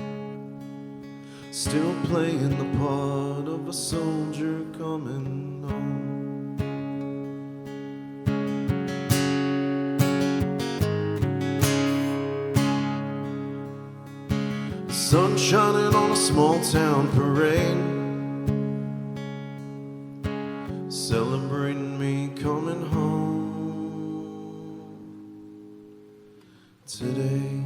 Still playing the part of a soldier coming home. Sun shining on a small town parade, celebrating me coming home today.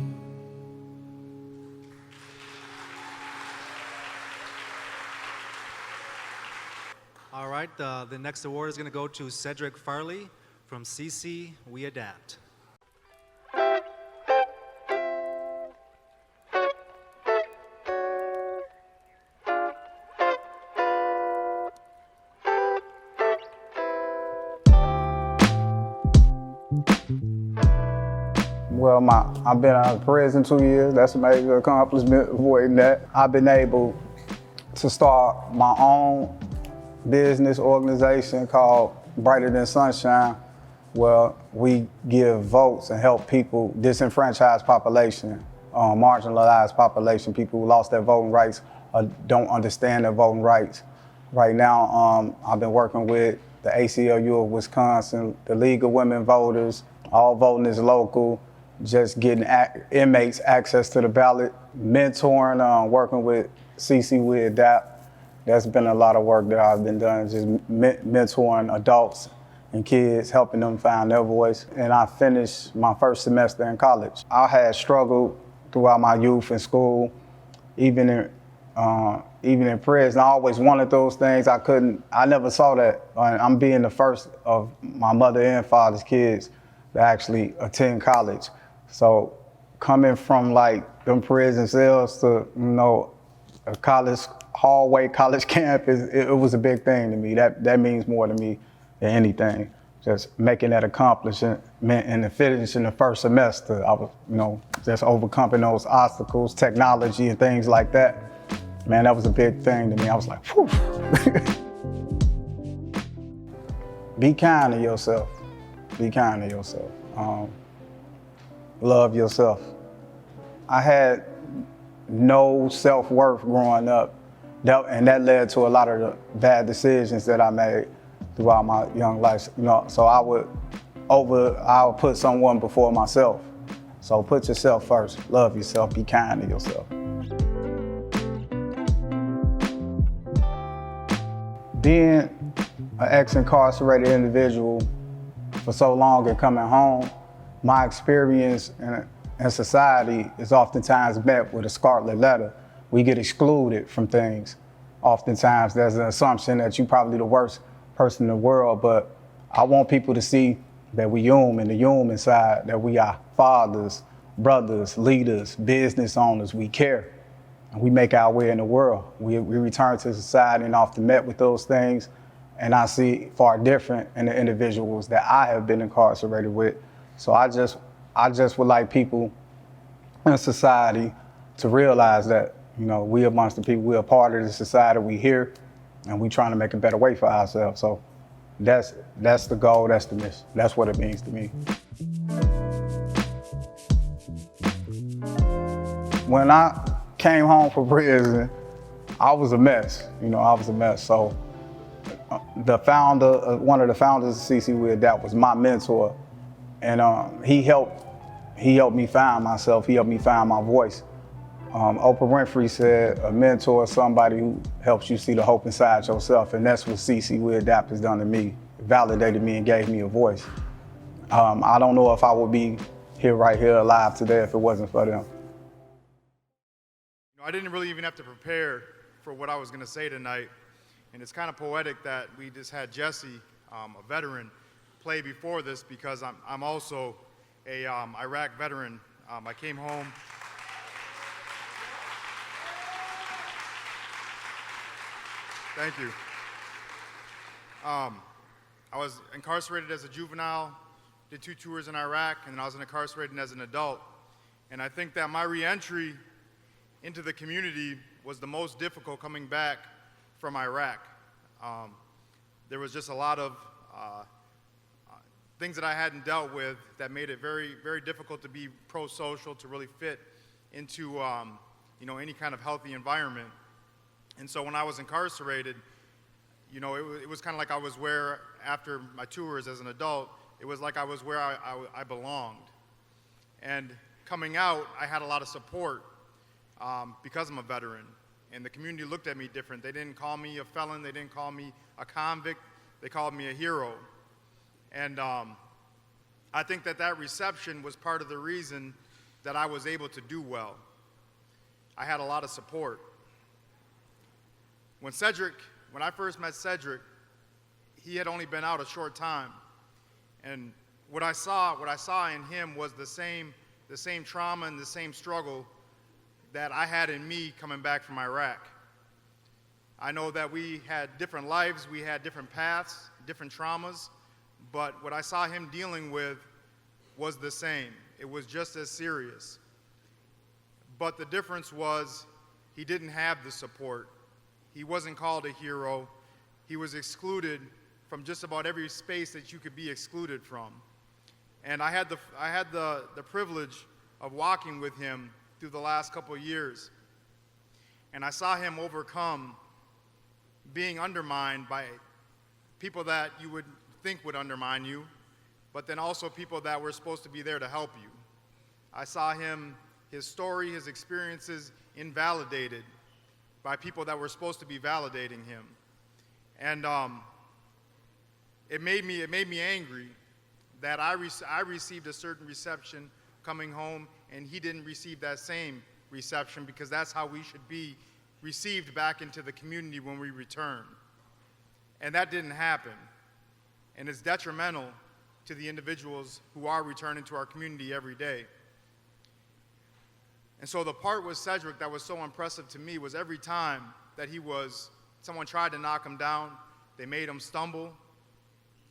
All right, the next award is going to go to Cedric Farley from CC We Adapt. Well, I've been out of prison 2 years. That's a major accomplishment, avoiding that. I've been able to start my own business organization called Brighter Than Sunshine, where we give votes and help people, disenfranchised population, marginalized population, people who lost their voting rights or don't understand their voting rights. Right now, I've been working with the ACLU of Wisconsin, the League of Women Voters, All Voting is Local, just getting inmates access to the ballot, mentoring, working with CC We Adapt. That's been a lot of work that I've been doing, just mentoring adults and kids, helping them find their voice. And I finished my first semester in college. I had struggled throughout my youth in school, even in prison. I always wanted those things. I never saw that. I'm being the first of my mother and father's kids to actually attend college. So coming from like them prison cells to, a college hallway, college campus, it was a big thing to me. That means more to me than anything. just making that accomplishment and the finishing the first semester. I was, just overcoming those obstacles, technology and things like that. Man, that was a big thing to me. I was like, whew. Be kind to yourself. Be kind to yourself. Love yourself. I had no self-worth growing up, and that led to a lot of the bad decisions that I made throughout my young life. So I would put someone before myself. So put yourself first. Love yourself. Be kind to yourself. Being an ex-incarcerated individual for so long and coming home, my experience in society is oftentimes met with a scarlet letter. We get excluded from things. Oftentimes there's an assumption that you're probably the worst person in the world, but I want people to see that we human, the human side, that we are fathers, brothers, leaders, business owners, we care. And we make our way in the world. We return to society and often met with those things, and I see far different in the individuals that I have been incarcerated with. So I just would like people in society to realize that, we amongst the people, we're a part of the society, we here, and we trying to make a better way for ourselves. So that's the goal, that's the mission. That's what it means to me. When I came home from prison, I was a mess. I was a mess. So the founder, one of the founders of CC We Adapt was my mentor. And he helped me find myself. He helped me find my voice. Oprah Winfrey said, a mentor is somebody who helps you see the hope inside yourself. And that's what CC We Adapt has done to me. It validated me and gave me a voice. I don't know if I would be right here alive today if it wasn't for them. I didn't really even have to prepare for what I was going to say tonight. And it's kind of poetic that we just had Jesse, a veteran, play before this, because I'm also a Iraq veteran. I came home. Thank you. I was incarcerated as a juvenile, did 2 tours in Iraq, and then I was incarcerated as an adult. And I think that my reentry into the community was the most difficult coming back from Iraq. There was just a lot of things that I hadn't dealt with that made it very, very difficult to be pro-social, to really fit into any kind of healthy environment. And so when I was incarcerated, it was kind of like I was where, after my tours as an adult, it was like I was where I belonged. And coming out, I had a lot of support because I'm a veteran. And the community looked at me different. They didn't call me a felon. They didn't call me a convict. They called me a hero. And I think that reception was part of the reason that I was able to do well. I had a lot of support. When I first met Cedric, he had only been out a short time. And what I saw in him was the same trauma and the same struggle that I had in me coming back from Iraq. I know that we had different lives, we had different paths, different traumas, but what I saw him dealing with was the same. It was just as serious. But the difference was he didn't have the support. He wasn't called a hero. He was excluded from just about every space that you could be excluded from. And I had the privilege of walking with him through the last couple of years. And I saw him overcome being undermined by people that you would think would undermine you, but then also people that were supposed to be there to help you. I saw his story, his experiences invalidated by people that were supposed to be validating him. And it made me angry that I received a certain reception coming home, and he didn't receive that same reception, because that's how we should be received back into the community when we return. And that didn't happen. And it's detrimental to the individuals who are returning to our community every day. And so the part with Cedric that was so impressive to me was every time that someone tried to knock him down, they made him stumble,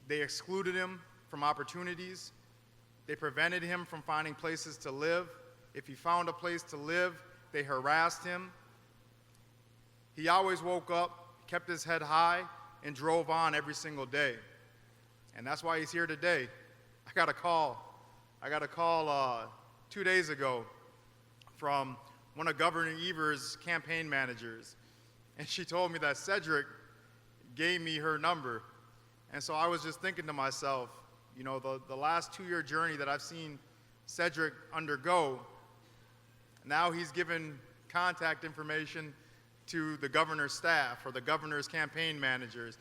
They excluded him from opportunities. They prevented him from finding places to live. If he found a place to live, they harassed him. He always woke up, kept his head high, and drove on every single day. And that's why he's here today. I got a call 2 days ago from one of Governor Evers' campaign managers. And she told me that Cedric gave me her number. And so I was just thinking to myself, you know, the last 2-year journey that I've seen Cedric undergo, now he's given contact information to the governor's staff or the governor's campaign managers.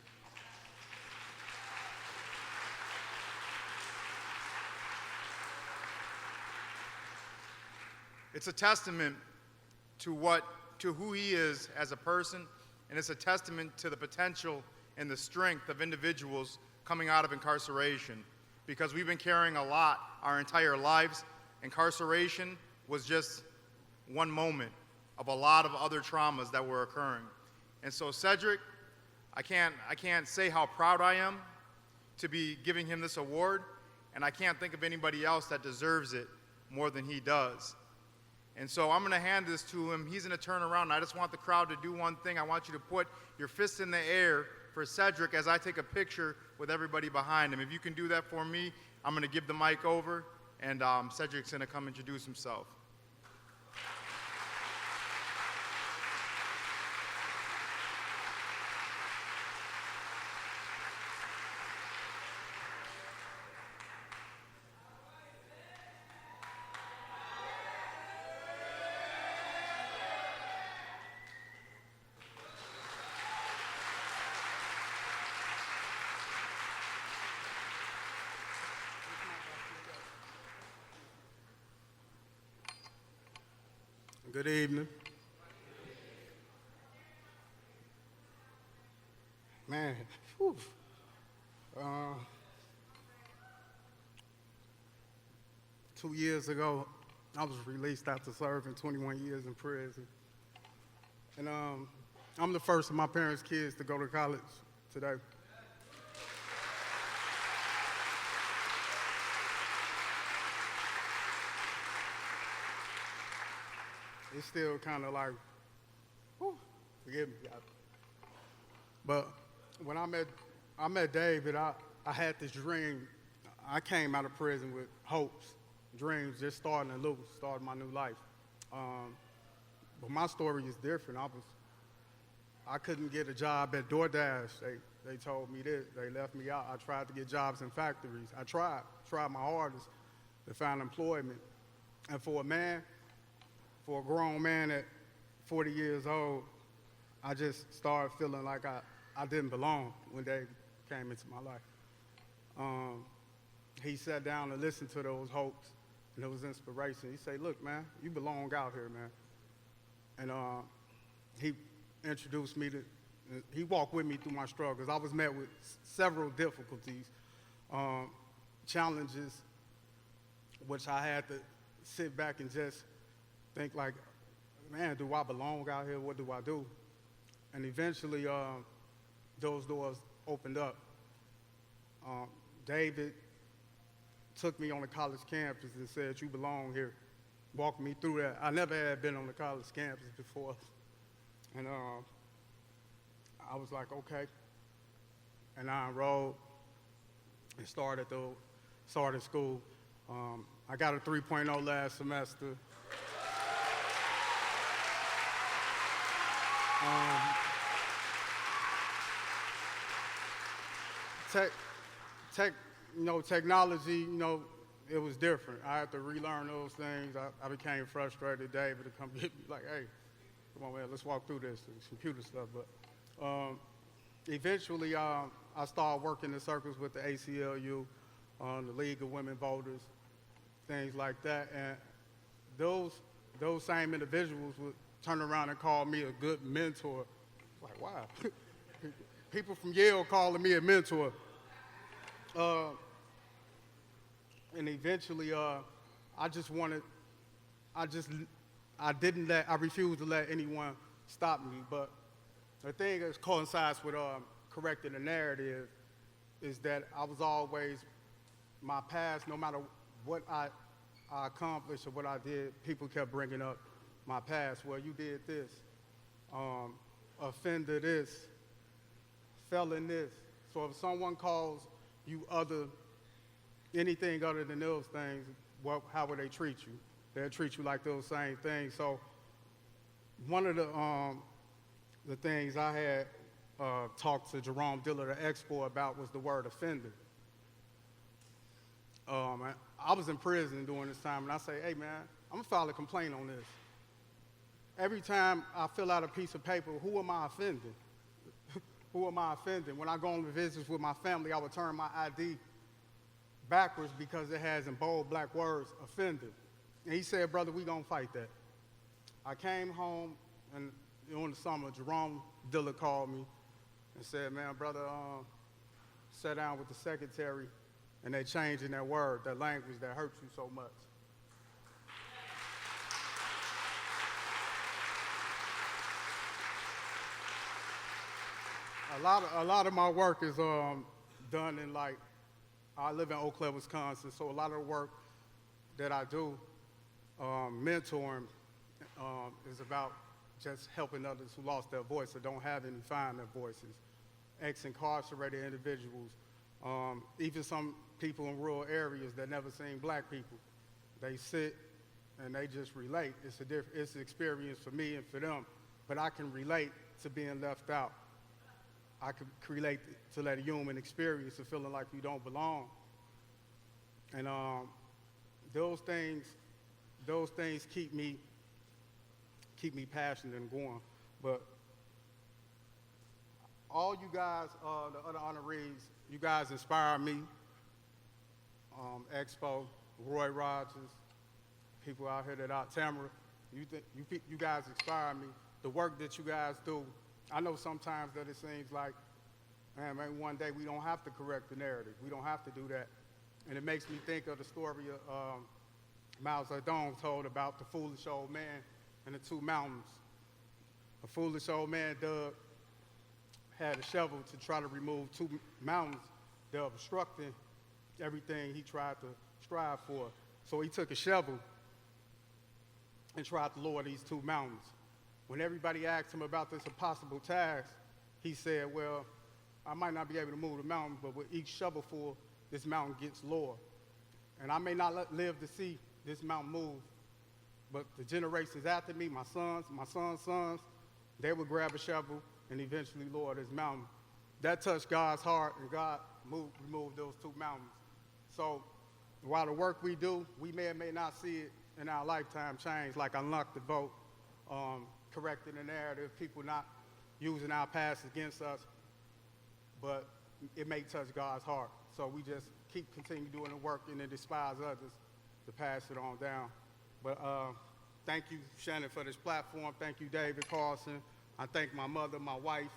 It's a testament to who he is as a person, and it's a testament to the potential and the strength of individuals coming out of incarceration, because we've been carrying a lot our entire lives. Incarceration was just one moment of a lot of other traumas that were occurring. And so Cedric, I can't say how proud I am to be giving him this award, and I can't think of anybody else that deserves it more than he does. And so I'm gonna hand this to him. He's gonna turn around, and I just want the crowd to do one thing. I want you to put your fist in the air for Cedric as I take a picture with everybody behind him. If you can do that for me, I'm gonna give the mic over, and Cedric's gonna come introduce himself. Good evening. Man, whew. 2 years ago, I was released after serving 21 years in prison. And I'm the first of my parents' kids to go to college today. It's still kind of like, whew, forgive me, guys. But when I met David, I had this dream. I came out of prison with hopes, dreams, just starting my new life. But my story is different. I couldn't get a job at DoorDash. They told me this. They left me out. I tried to get jobs in factories. I tried my hardest to find employment. And for a grown man at 40 years old, I just started feeling like I didn't belong when Dave came into my life. He sat down and listened to those hopes and those inspiration. He said, look, man, you belong out here, man. And he introduced me he walked with me through my struggles. I was met with several difficulties, challenges, which I had to sit back and just think like, man, do I belong out here? What do I do? And eventually, those doors opened up. David took me on the college campus and said, you belong here. Walked me through that. I never had been on the college campus before. And I was like, okay. And I enrolled and started school. I got a 3.0 last semester. Technology, it was different. I had to relearn those things. I became frustrated. David to come get me like, hey, come on, man, let's walk through this computer stuff. But eventually, I started working in circles with the ACLU, the League of Women Voters, things like that. And those same individuals would turn around and call me a good mentor. Like, wow. People from Yale calling me a mentor. And eventually, I refused to let anyone stop me. But the thing that coincides with correcting the narrative is that I was always, my past, no matter what I accomplished or what I did, people kept bringing up my past. Well, you did this, offended this, fell in this. So if someone calls you anything other than those things, how would they treat you? They'll treat you like those same things. So one of the things I had talked to Jerome Diller, the expo, about was the word offender. I was in prison during this time, and I say, hey, man, I'm going to file a complaint on this. Every time I fill out a piece of paper, who am I offending? Who am I offending? When I go on visits with my family, I would turn my ID backwards because it has in bold black words, offended. And he said, brother, we going to fight that. I came home, and during the summer, Jerome Diller called me and said, man, brother, sat down with the secretary, and they changing that word, that language that hurts you so much. A lot of my work is done in, like, I live in Eau Claire, Wisconsin, so a lot of the work that I do, mentoring, is about just helping others who lost their voice or don't have any find their voices. Ex-incarcerated individuals, even some people in rural areas that never seen black people. They sit and they just relate. It's an experience for me and for them, but I can relate to being left out. I can relate to that human experience of feeling like you don't belong. And those things keep me passionate and going. But all you guys, the other honorees, you guys inspire me. Expo, Roy Rogers, people out here Tamara, you guys inspire me. The work that you guys do, I know sometimes that it seems like, man, maybe one day we don't have to correct the narrative. We don't have to do that. And it makes me think of the story of Mao Zedong told about the foolish old man and the two mountains. A foolish old man had a shovel to try to remove two mountains that were obstructing everything he tried to strive for. So he took a shovel and tried to lower these two mountains. When everybody asked him about this impossible task, he said, well, I might not be able to move the mountain, but with each shovelful, this mountain gets lower. And I may not live to see this mountain move, but the generations after me, my son's sons, they would grab a shovel and eventually lower this mountain. That touched God's heart, and God removed those two mountains. So while the work we do, we may or may not see it in our lifetime change, like unlock the vote, correcting the narrative, people not using our past against us, but it may touch God's heart. So we just continue doing the work and then despise others to pass it on down. But thank you, Shannon, for this platform. Thank you, David Carlson. I thank my mother, my wife,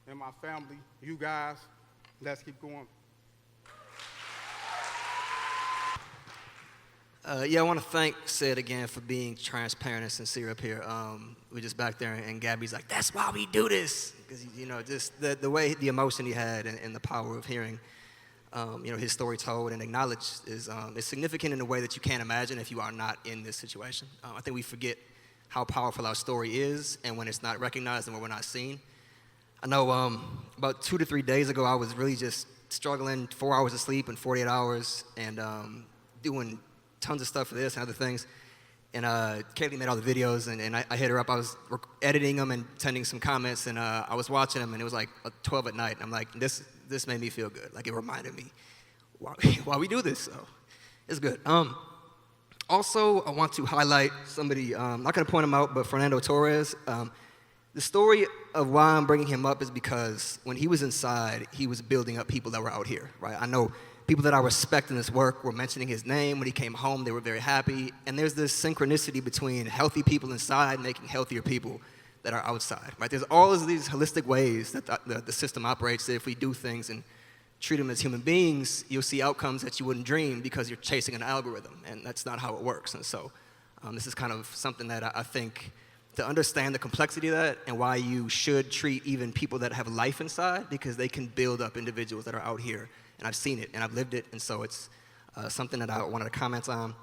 and my family, you guys. Let's keep going. Yeah, I want to thank Sid again for being transparent and sincere up here. We're just back there, and Gabby's like, that's why we do this. Because, you know, just the way, the emotion he had and the power of hearing, you know, his story told and acknowledged is significant in a way that you can't imagine if you are not in this situation. I think we forget how powerful our story is, and when it's not recognized and when we're not seen. I know about 2 to 3 days ago, I was really just struggling, 4 hours of sleep and 48 hours, and doing tons of stuff for this and other things. And Kaylee made all the videos, and I hit her up. I was editing them and sending some comments, and I was watching them, and it was like 12 at night. And I'm like, this made me feel good. Like, it reminded me why we do this. So it's good. Also, I want to highlight somebody, I'm not going to point him out, but Fernando Torres. The story of why I'm bringing him up is because when he was inside, he was building up people that were out here, right? I know people that I respect in this work were mentioning his name. When he came home, they were very happy. And there's this synchronicity between healthy people inside making healthier people that are outside, right? There's all of these holistic ways that the system operates, that if we do things and treat them as human beings, you'll see outcomes that you wouldn't dream because you're chasing an algorithm, and that's not how it works. And so this is kind of something that I think to understand the complexity of that and why you should treat even people that have life inside, because they can build up individuals that are out here. And I've seen it and I've lived it, and so it's something that I wanted to comment on.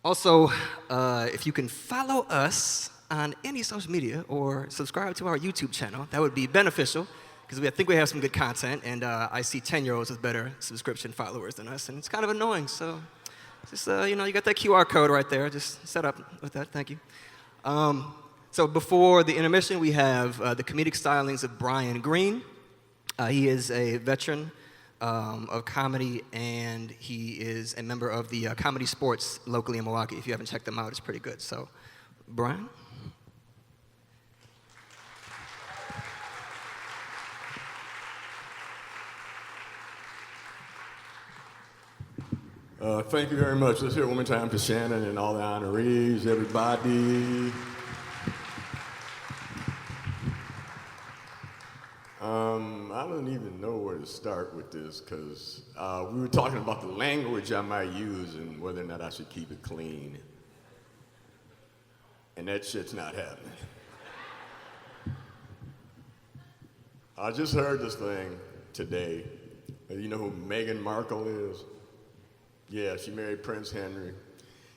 Also, if you can follow us on any social media or subscribe to our YouTube channel, that would be beneficial, because I think we have some good content, and I see 10-year-olds with better subscription followers than us, and it's kind of annoying. So just, you got that QR code right there. Just set up with that. Thank you. So before the intermission, we have the comedic stylings of Brian Green. He is a veteran of comedy, and he is a member of the Comedy Sports locally in Milwaukee. If you haven't checked them out, it's pretty good. So, Brian? Thank you very much. Let's hear it one more time for Shannon and all the honorees, everybody. I don't even know where to start with this, because we were talking about the language I might use and whether or not I should keep it clean. And that shit's not happening. I just heard this thing today. You know who Meghan Markle is? Yeah, she married Prince Henry.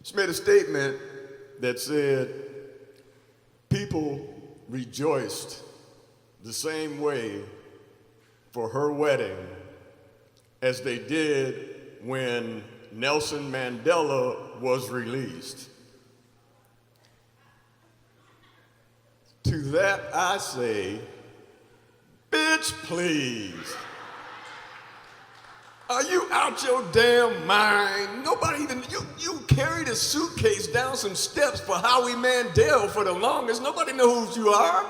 She made a statement that said people rejoiced the same way for her wedding as they did when Nelson Mandela was released. To that I say, bitch, please. Are you out your damn mind? Nobody even, you carried a suitcase down some steps for Howie Mandel for the longest. Nobody knows who you are.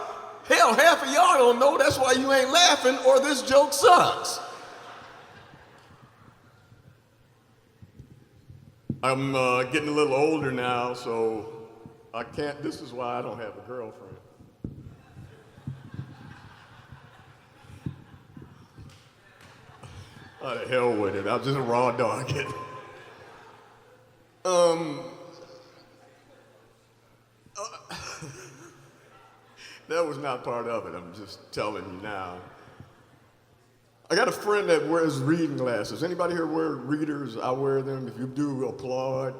Hell, half of y'all don't know. That's why you ain't laughing, or this joke sucks. I'm getting a little older now, so I can't, this is why I don't have a girlfriend. Oh, the hell with it. I'll just raw dog it. That was not part of it. I'm just telling you now. I got a friend that wears reading glasses. Anybody here wear readers? I wear them. If you do, applaud.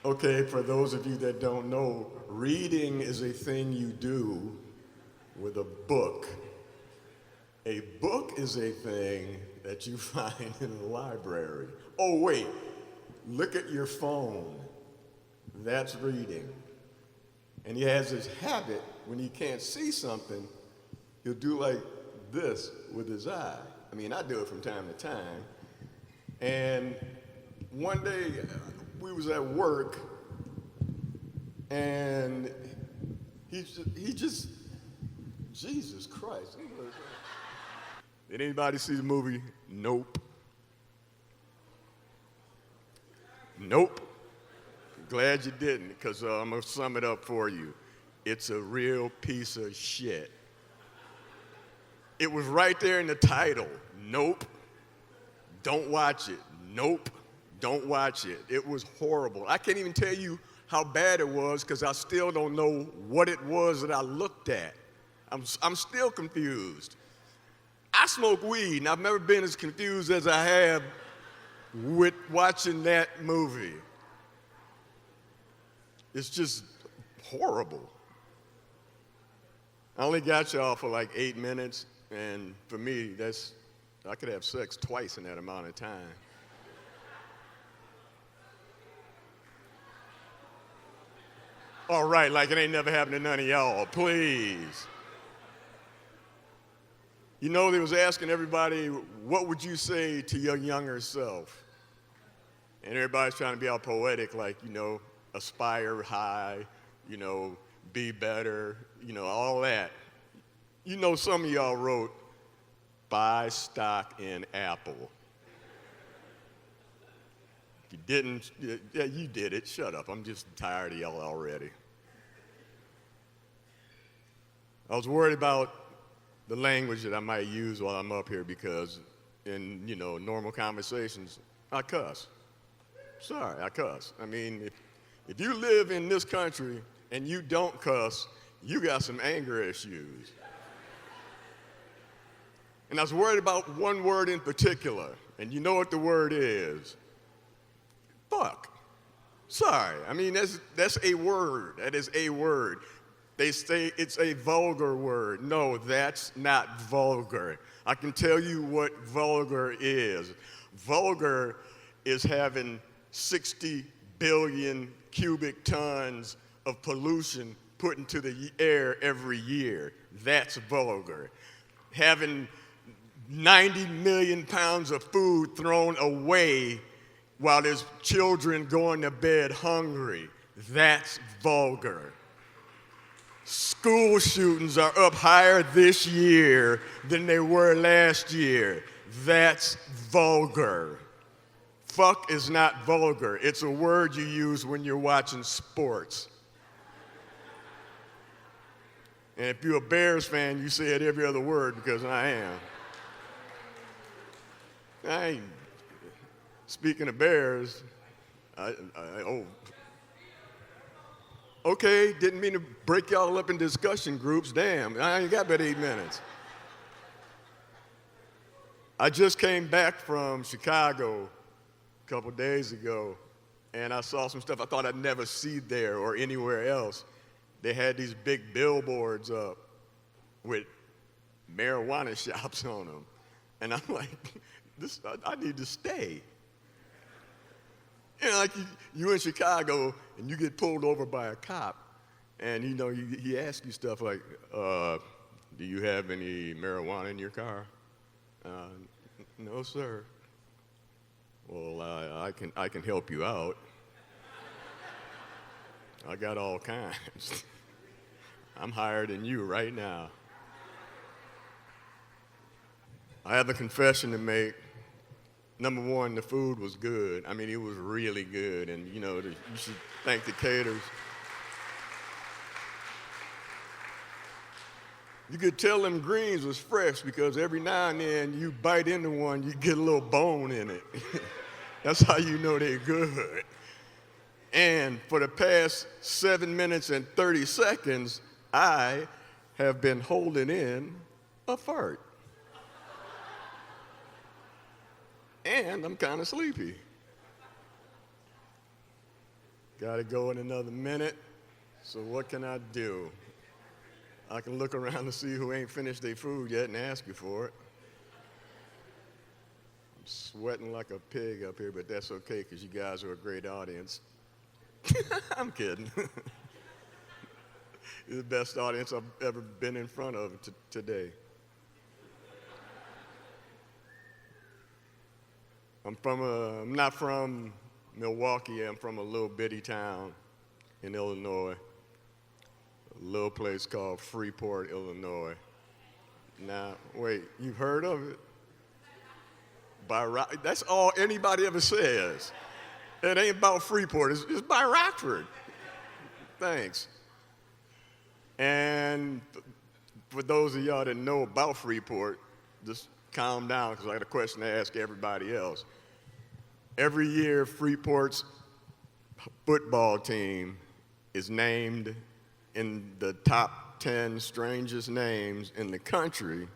Okay, for those of you that don't know, reading is a thing you do with a book. A book is a thing that you find in a library. Oh, wait, look at your phone. That's reading. And he has this habit, when he can't see something, he'll do like this with his eye. I mean, I do it from time to time. And one day, we was at work, and he just, Jesus Christ. Did anybody see the movie Nope? Nope. Glad you didn't, because I'm going to sum it up for you. It's a real piece of shit. It was right there in the title. Nope. Don't watch it. Nope. Don't watch it. It was horrible. I can't even tell you how bad it was, because I still don't know what it was that I looked at. I'm still confused. I smoke weed, and I've never been as confused as I have with watching that movie. It's just horrible. I only got y'all for like 8 minutes, and for me, I could have sex twice in that amount of time. All right, like it ain't never happened to none of y'all, please. You know, they was asking everybody, what would you say to your younger self? And everybody's trying to be all poetic, like, aspire high, be better, all that. Some of y'all wrote, buy stock in Apple. If you didn't, yeah, you did it. Shut up. I'm just tired of y'all already. I was worried about the language that I might use while I'm up here, because in, normal conversations, I cuss. Sorry, I cuss. I mean, if you live in this country and you don't cuss, you got some anger issues. And I was worried about one word in particular, and you know what the word is. Fuck. Sorry, I mean, that's a word. That is a word. They say it's a vulgar word. No, that's not vulgar. I can tell you what vulgar is. Vulgar is having 60 billion cubic tons of pollution put into the air every year. That's vulgar. Having 90 million pounds of food thrown away while there's children going to bed hungry. That's vulgar. School shootings are up higher this year than they were last year. That's vulgar. Fuck is not vulgar. It's a word you use when you're watching sports. And if you're a Bears fan, you say it every other word because I am. Speaking of Bears, okay, didn't mean to break y'all up in discussion groups. Damn, I ain't got but 8 minutes. I just came back from Chicago a couple days ago, and I saw some stuff I thought I'd never see there or anywhere else. They had these big billboards up with marijuana shops on them. And I'm like, I need to stay. You know, like you in Chicago and you get pulled over by a cop, and you know he asks you stuff like, "Do you have any marijuana in your car?" No, sir. Well, I can help you out. I got all kinds. I'm higher than you right now. I have a confession to make. Number one, the food was good. I mean, it was really good, and you know, you should thank the caterers. You could tell them greens was fresh because every now and then you bite into one, you get a little bone in it. That's how you know they're good. And for the past 7 minutes and 30 seconds, I have been holding in a fart. And I'm kind of sleepy. Gotta go in another minute, so what can I do? I can look around to see who ain't finished their food yet and ask you for it. I'm sweating like a pig up here, but that's okay, because you guys are a great audience. I'm kidding. You're the best audience I've ever been in front of today. I'm not from Milwaukee. I'm from a little bitty town in Illinois, a little place called Freeport, Illinois. Now, wait, you've heard of it? That's all anybody ever says. It ain't about Freeport. It's by Rockford. Thanks. And for those of y'all that know about Freeport, just calm down because I got a question to ask everybody else. Every year, Freeport's football team is named in the top 10 strangest names in the country,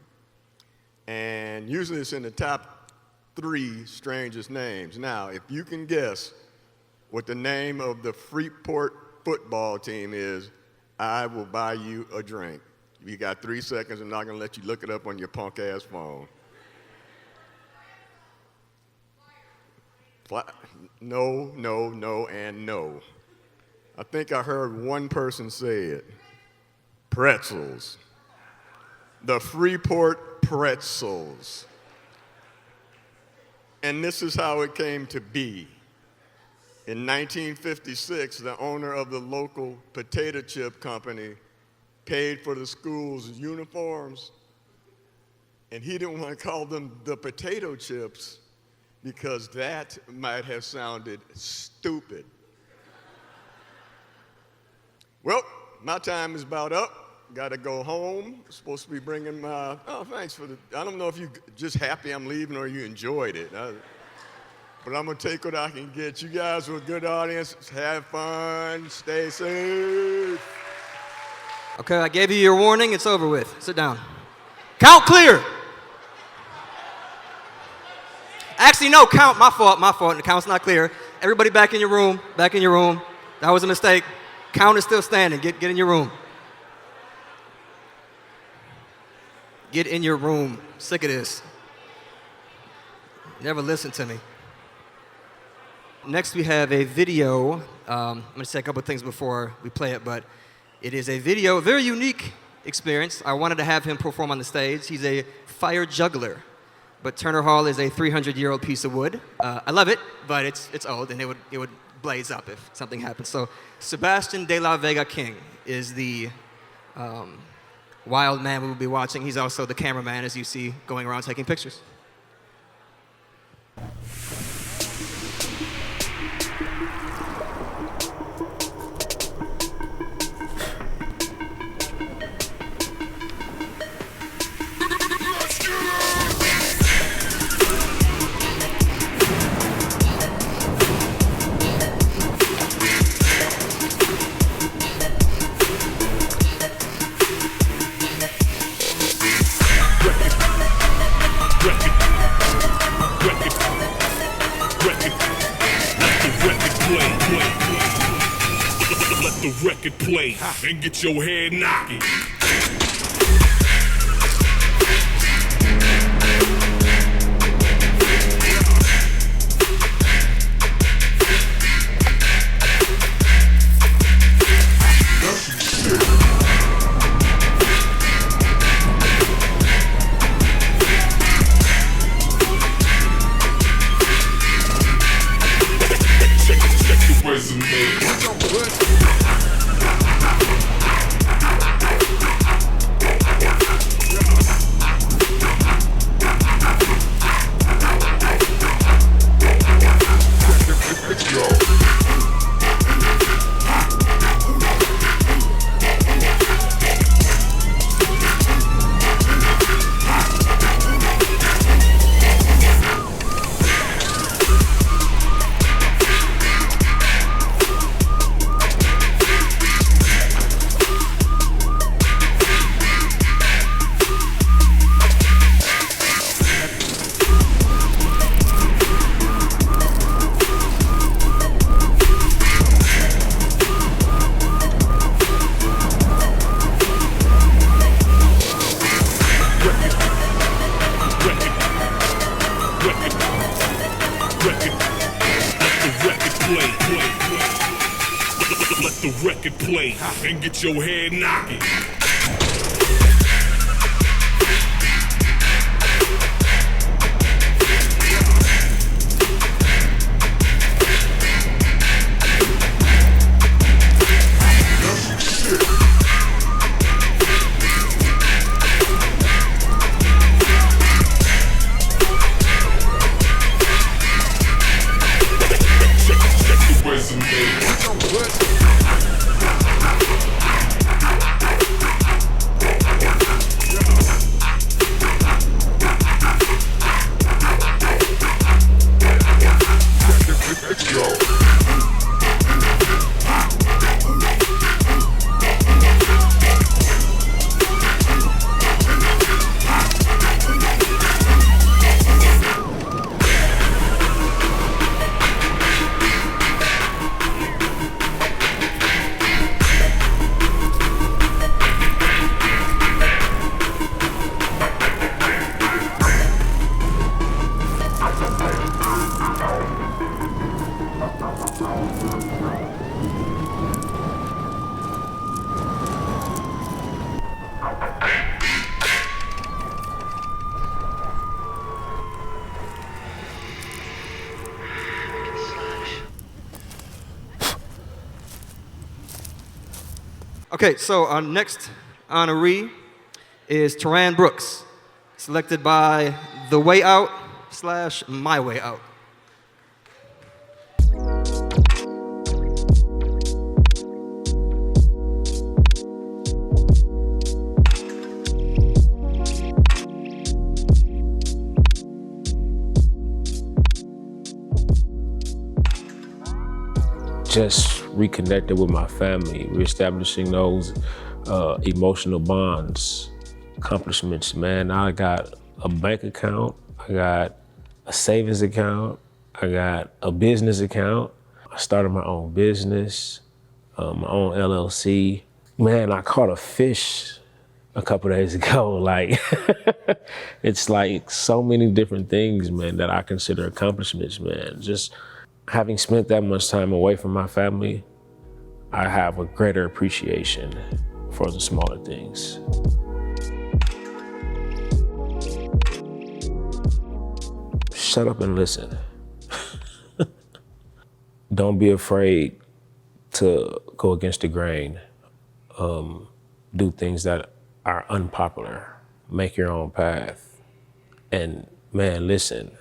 and usually it's in the top 3 strangest names. Now, if you can guess what the name of the Freeport football team is, I will buy you a drink. You got 3 seconds. I'm not going to let you look it up on your punk-ass phone. No, no, no, and no. I think I heard one person say it. Pretzels. The Freeport Pretzels. And this is how it came to be. In 1956, the owner of the local potato chip company paid for the school's uniforms, and he didn't want to call them the potato chips because that might have sounded stupid. Well, my time is about up. Got to go home. Supposed to be bringing my, thanks for the, I don't know if you just happy I'm leaving or you enjoyed it. but I'm going to take what I can get. You guys were a good audience. Have fun. Stay safe. Okay, I gave you your warning. It's over with. Sit down. Count clear. Actually, no, count. My fault. The count's not clear. Everybody back in your room. Back in your room. That was a mistake. Count is still standing. Get in your room. Get in your room. Sick of this. Never listen to me. Next, we have a video. I'm going to say a couple of things before we play it, but it is a video, a very unique experience. I wanted to have him perform on the stage. He's a fire juggler, but Turner Hall is a 300-year-old piece of wood. I love it, but it's old, and it would blaze up if something happened. So Sebastian de la Vega King is the wild man we will be watching. He's also the cameraman, as you see, going around taking pictures. Let the record play and get your head knocking. Let the record play and get your head knocking. Okay, so our next honoree is Teran Brooks, selected by The Way Out / My Way Out. just reconnected with my family, reestablishing those emotional bonds, accomplishments, man. I got a bank account, I got a savings account, I got a business account. I started my own business, my own LLC. Man, I caught a fish a couple days ago. Like, it's like so many different things, man, that I consider accomplishments, man. Just having spent that much time away from my family, I have a greater appreciation for the smaller things. Shut up and listen. Don't be afraid to go against the grain. Do things that are unpopular. Make your own path. And man, listen,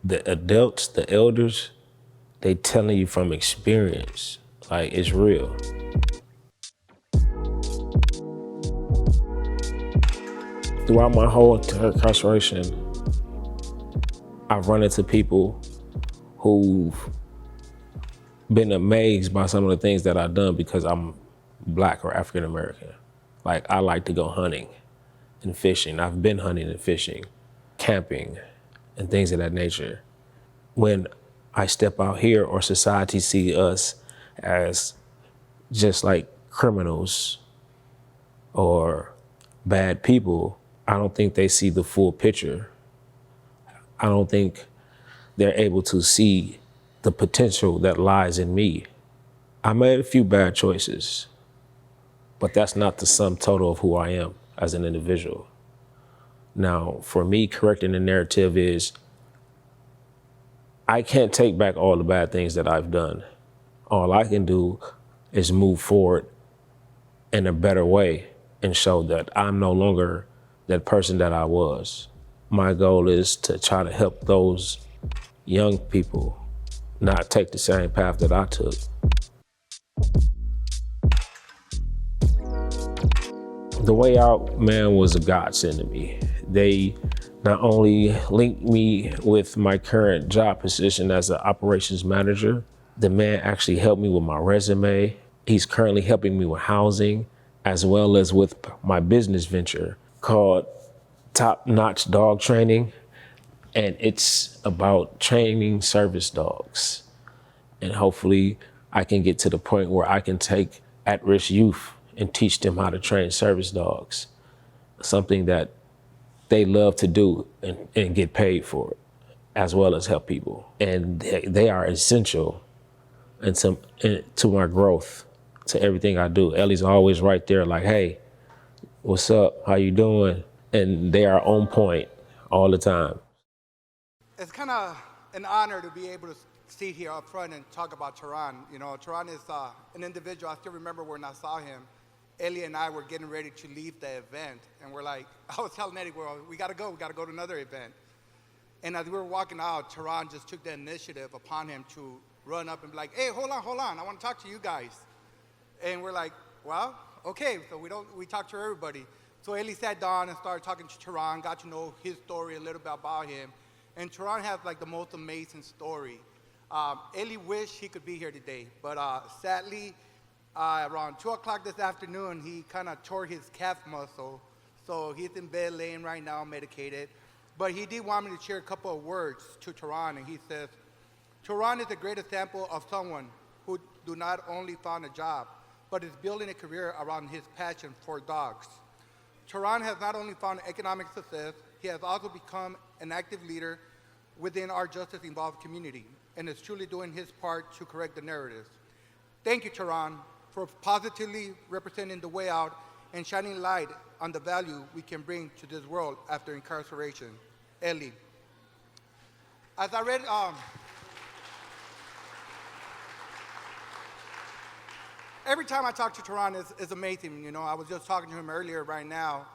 the adults, the elders, they telling you from experience, like it's real. Throughout my whole incarceration, I've run into people who've been amazed by some of the things that I've done because I'm Black or African American. Like, I like to go hunting and fishing. I've been hunting and fishing, camping, and things of that nature. When I step out here or society see us as just like criminals or bad people, I don't think they see the full picture. I don't think they're able to see the potential that lies in me. I made a few bad choices, but that's not the sum total of who I am as an individual. Now, for me, correcting the narrative is I can't take back all the bad things that I've done. All I can do is move forward in a better way and show that I'm no longer that person that I was. My goal is to try to help those young people not take the same path that I took. The way out, man, was a godsend to me. They not only linked me with my current job position as an operations manager, the man actually helped me with my resume. He's currently helping me with housing, as well as with my business venture called Top Notch Dog Training. And it's about training service dogs. And hopefully I can get to the point where I can take at-risk youth and teach them how to train service dogs, something that they love to do and get paid for it, as well as help people. And they are essential to my growth, to everything I do. Ellie's always right there like, hey, what's up? How you doing? And they are on point all the time. It's kind of an honor to be able to sit here up front and talk about Tehran. You know, Tehran is an individual. I still remember when I saw him, Ellie and I were getting ready to leave the event, and we're like, I was telling Eddie, we gotta go to another event. And as we were walking out, Tehran just took the initiative upon him to run up and be like, hey, hold on, I want to talk to you guys. And we're like, well, okay, so we talked to everybody. So Ellie sat down and started talking to Tehran, got to know his story, a little bit about him. And Tehran has like the most amazing story. Ellie wished he could be here today, but sadly, around 2 o'clock this afternoon, he kind of tore his calf muscle. So he's in bed laying right now, medicated. But he did want me to share a couple of words to Tehran, and he says, Tehran is a great example of someone who do not only found a job, but is building a career around his passion for dogs. Tehran has not only found economic success, he has also become an active leader within our justice-involved community and is truly doing his part to correct the narratives. Thank you, Tehran, for positively representing the way out and shining light on the value we can bring to this world after incarceration. Ellie. As I read, every time I talk to Tehran, it's amazing. You know, I was just talking to him earlier right now,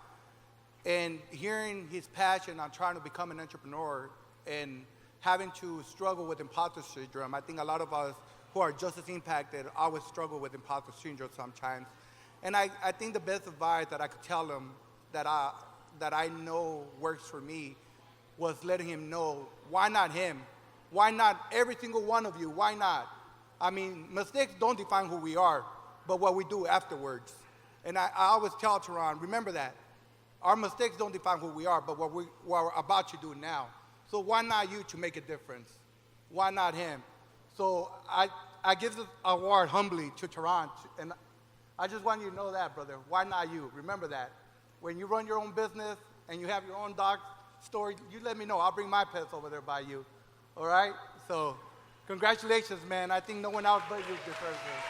and hearing his passion on trying to become an entrepreneur and having to struggle with imposter syndrome. I think a lot of us who are justice impacted always struggle with imposter syndrome sometimes. And I think the best advice that I could tell him that I know works for me was letting him know, why not him? Why not every single one of you? Why not? I mean, mistakes don't define who we are, but what we do afterwards. And I always tell Teron, remember that. Our mistakes don't define who we are, but what we're about to do now. So why not you to make a difference? Why not him? So I give this award humbly to Teron, and I just want you to know that, brother. Why not you? Remember that. When you run your own business and you have your own dog store, you let me know. I'll bring my pets over there by you. All right? So congratulations, man. I think no one else but you deserves it.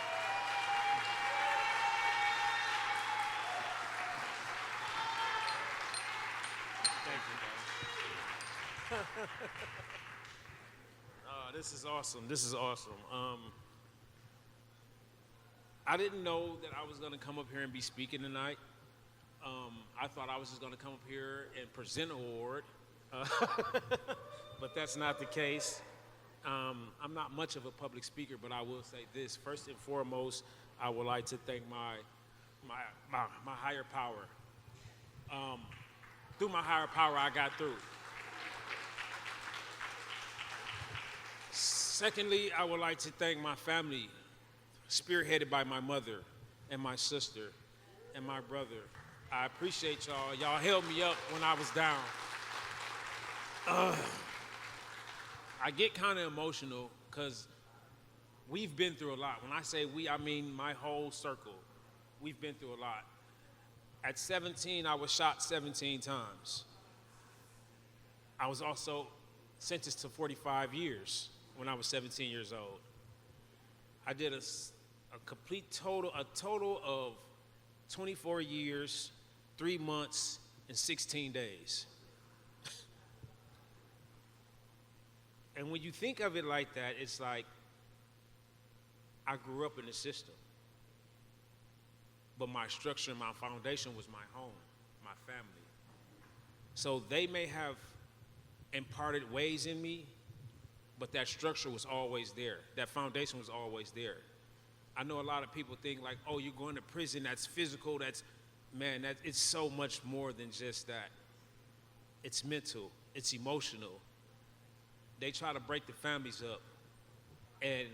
This is awesome. This is awesome. I didn't know that I was going to come up here and be speaking tonight. I thought I was just going to come up here and present an award, but that's not the case. I'm not much of a public speaker, but I will say this. First and foremost, I would like to thank my higher power. Through my higher power, I got through. Secondly, I would like to thank my family, spearheaded by my mother and my sister and my brother. I appreciate y'all. Y'all held me up when I was down. I get kind of emotional because we've been through a lot. When I say we, I mean my whole circle. We've been through a lot. At 17, I was shot 17 times. I was also sentenced to 45 years when I was 17 years old. I did a total of 24 years, 3 months, and 16 days. And when you think of it like that, it's like I grew up in the system, but my structure and my foundation was my home, my family. So they may have imparted ways in me, but that structure was always there. That foundation was always there. I know a lot of people think like, oh, you're going to prison, that's physical, it's so much more than just that. It's mental, it's emotional. They try to break the families up. And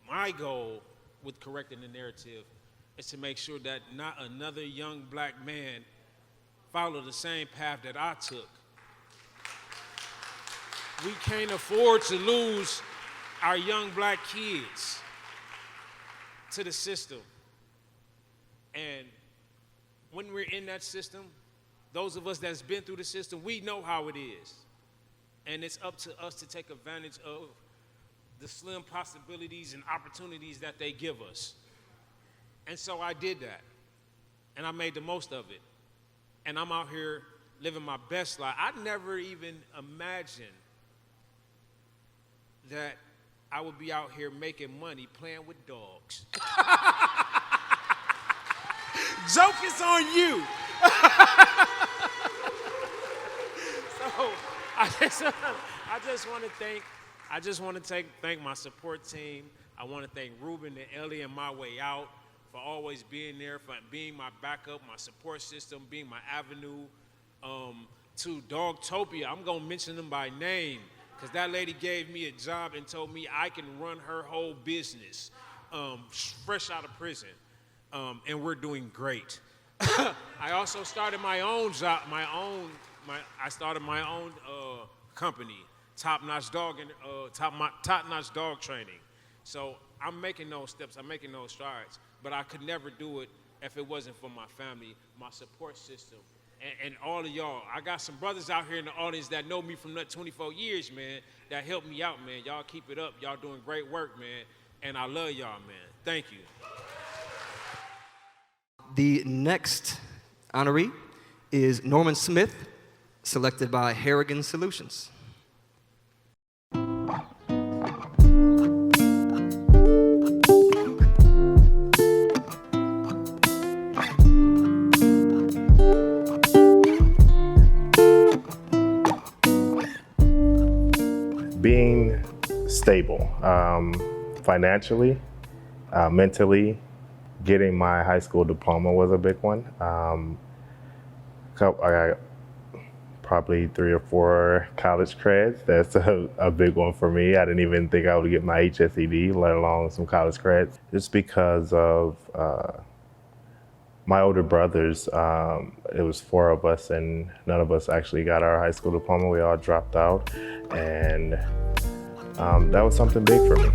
my goal with correcting the narrative is to make sure that not another young black man follow the same path that I took. We can't afford to lose our young black kids to the system. And when we're in that system, those of us that's been through the system, we know how it is. And it's up to us to take advantage of the slim possibilities and opportunities that they give us. And so I did that. And I made the most of it. And I'm out here living my best life. I never even imagined that I would be out here making money playing with dogs. Joke is on you. So I just want to thank my support team. I want to thank Ruben and Ellie and My Way Out for always being there, for being my backup, my support system, being my avenue. To Dogtopia, I'm gonna mention them by name, because that lady gave me a job and told me I can run her whole business, fresh out of prison, and we're doing great. I also started my own job, I started my own company, Top Notch Dog Dog Training. So I'm making those steps, I'm making those strides, but I could never do it if it wasn't for my family, my support system, and all of y'all. I got some brothers out here in the audience that know me from that 24 years, man, that helped me out, man. Y'all keep it up. Y'all doing great work, man. And I love y'all, man. Thank you. The next honoree is Norman Smith, selected by Harrigan Solutions. Being stable financially, mentally, getting my high school diploma was a big one. probably 3 or 4 college creds. That's a big one for me. I didn't even think I would get my HSED, let alone some college creds, just because of my older brothers. It was 4 of us, and none of us actually got our high school diploma. We all dropped out, and that was something big for me.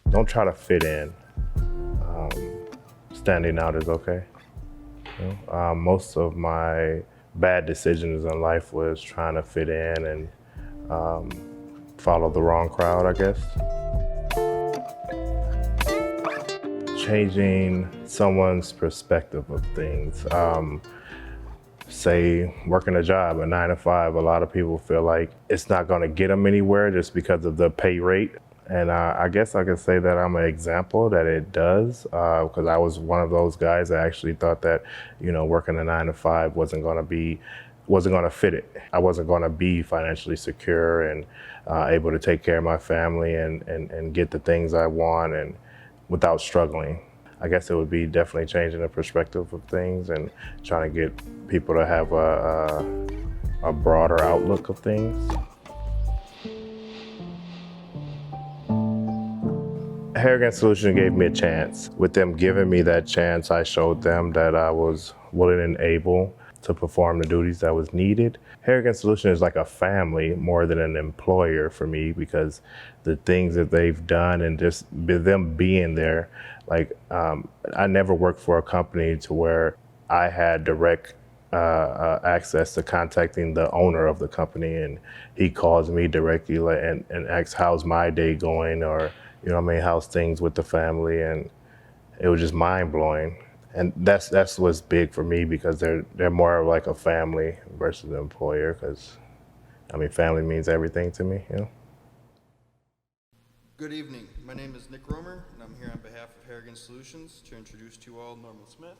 Don't try to fit in. Standing out is okay. You know, most of my bad decisions in life was trying to fit in and follow the wrong crowd, I guess. Changing someone's perspective of things. Say working a job, a 9 to 5, a lot of people feel like it's not gonna get them anywhere just because of the pay rate. And I guess I could say that I'm an example that it does, because I was one of those guys that actually thought that, you know, working a 9 to 5 wasn't gonna fit it. I wasn't gonna be financially secure and able to take care of my family and get the things I want and without struggling. I guess it would be definitely changing the perspective of things and trying to get people to have a broader outlook of things. Hair Against Solution gave me a chance. With them giving me that chance, I showed them that I was willing and able to perform the duties that was needed. Hair Against Solution is like a family more than an employer for me, because the things that they've done and just them being there, like I never worked for a company to where I had direct access to contacting the owner of the company, and he calls me directly and asks how's my day going, or you know what I mean, how's things with the family, and it was just mind blowing. And that's what's big for me, because they're more like a family versus an employer, because I mean family means everything to me, you know. Good evening. My name is Nick Romer, and I'm here on behalf of Hair Against Solutions to introduce to you all Norman Smith.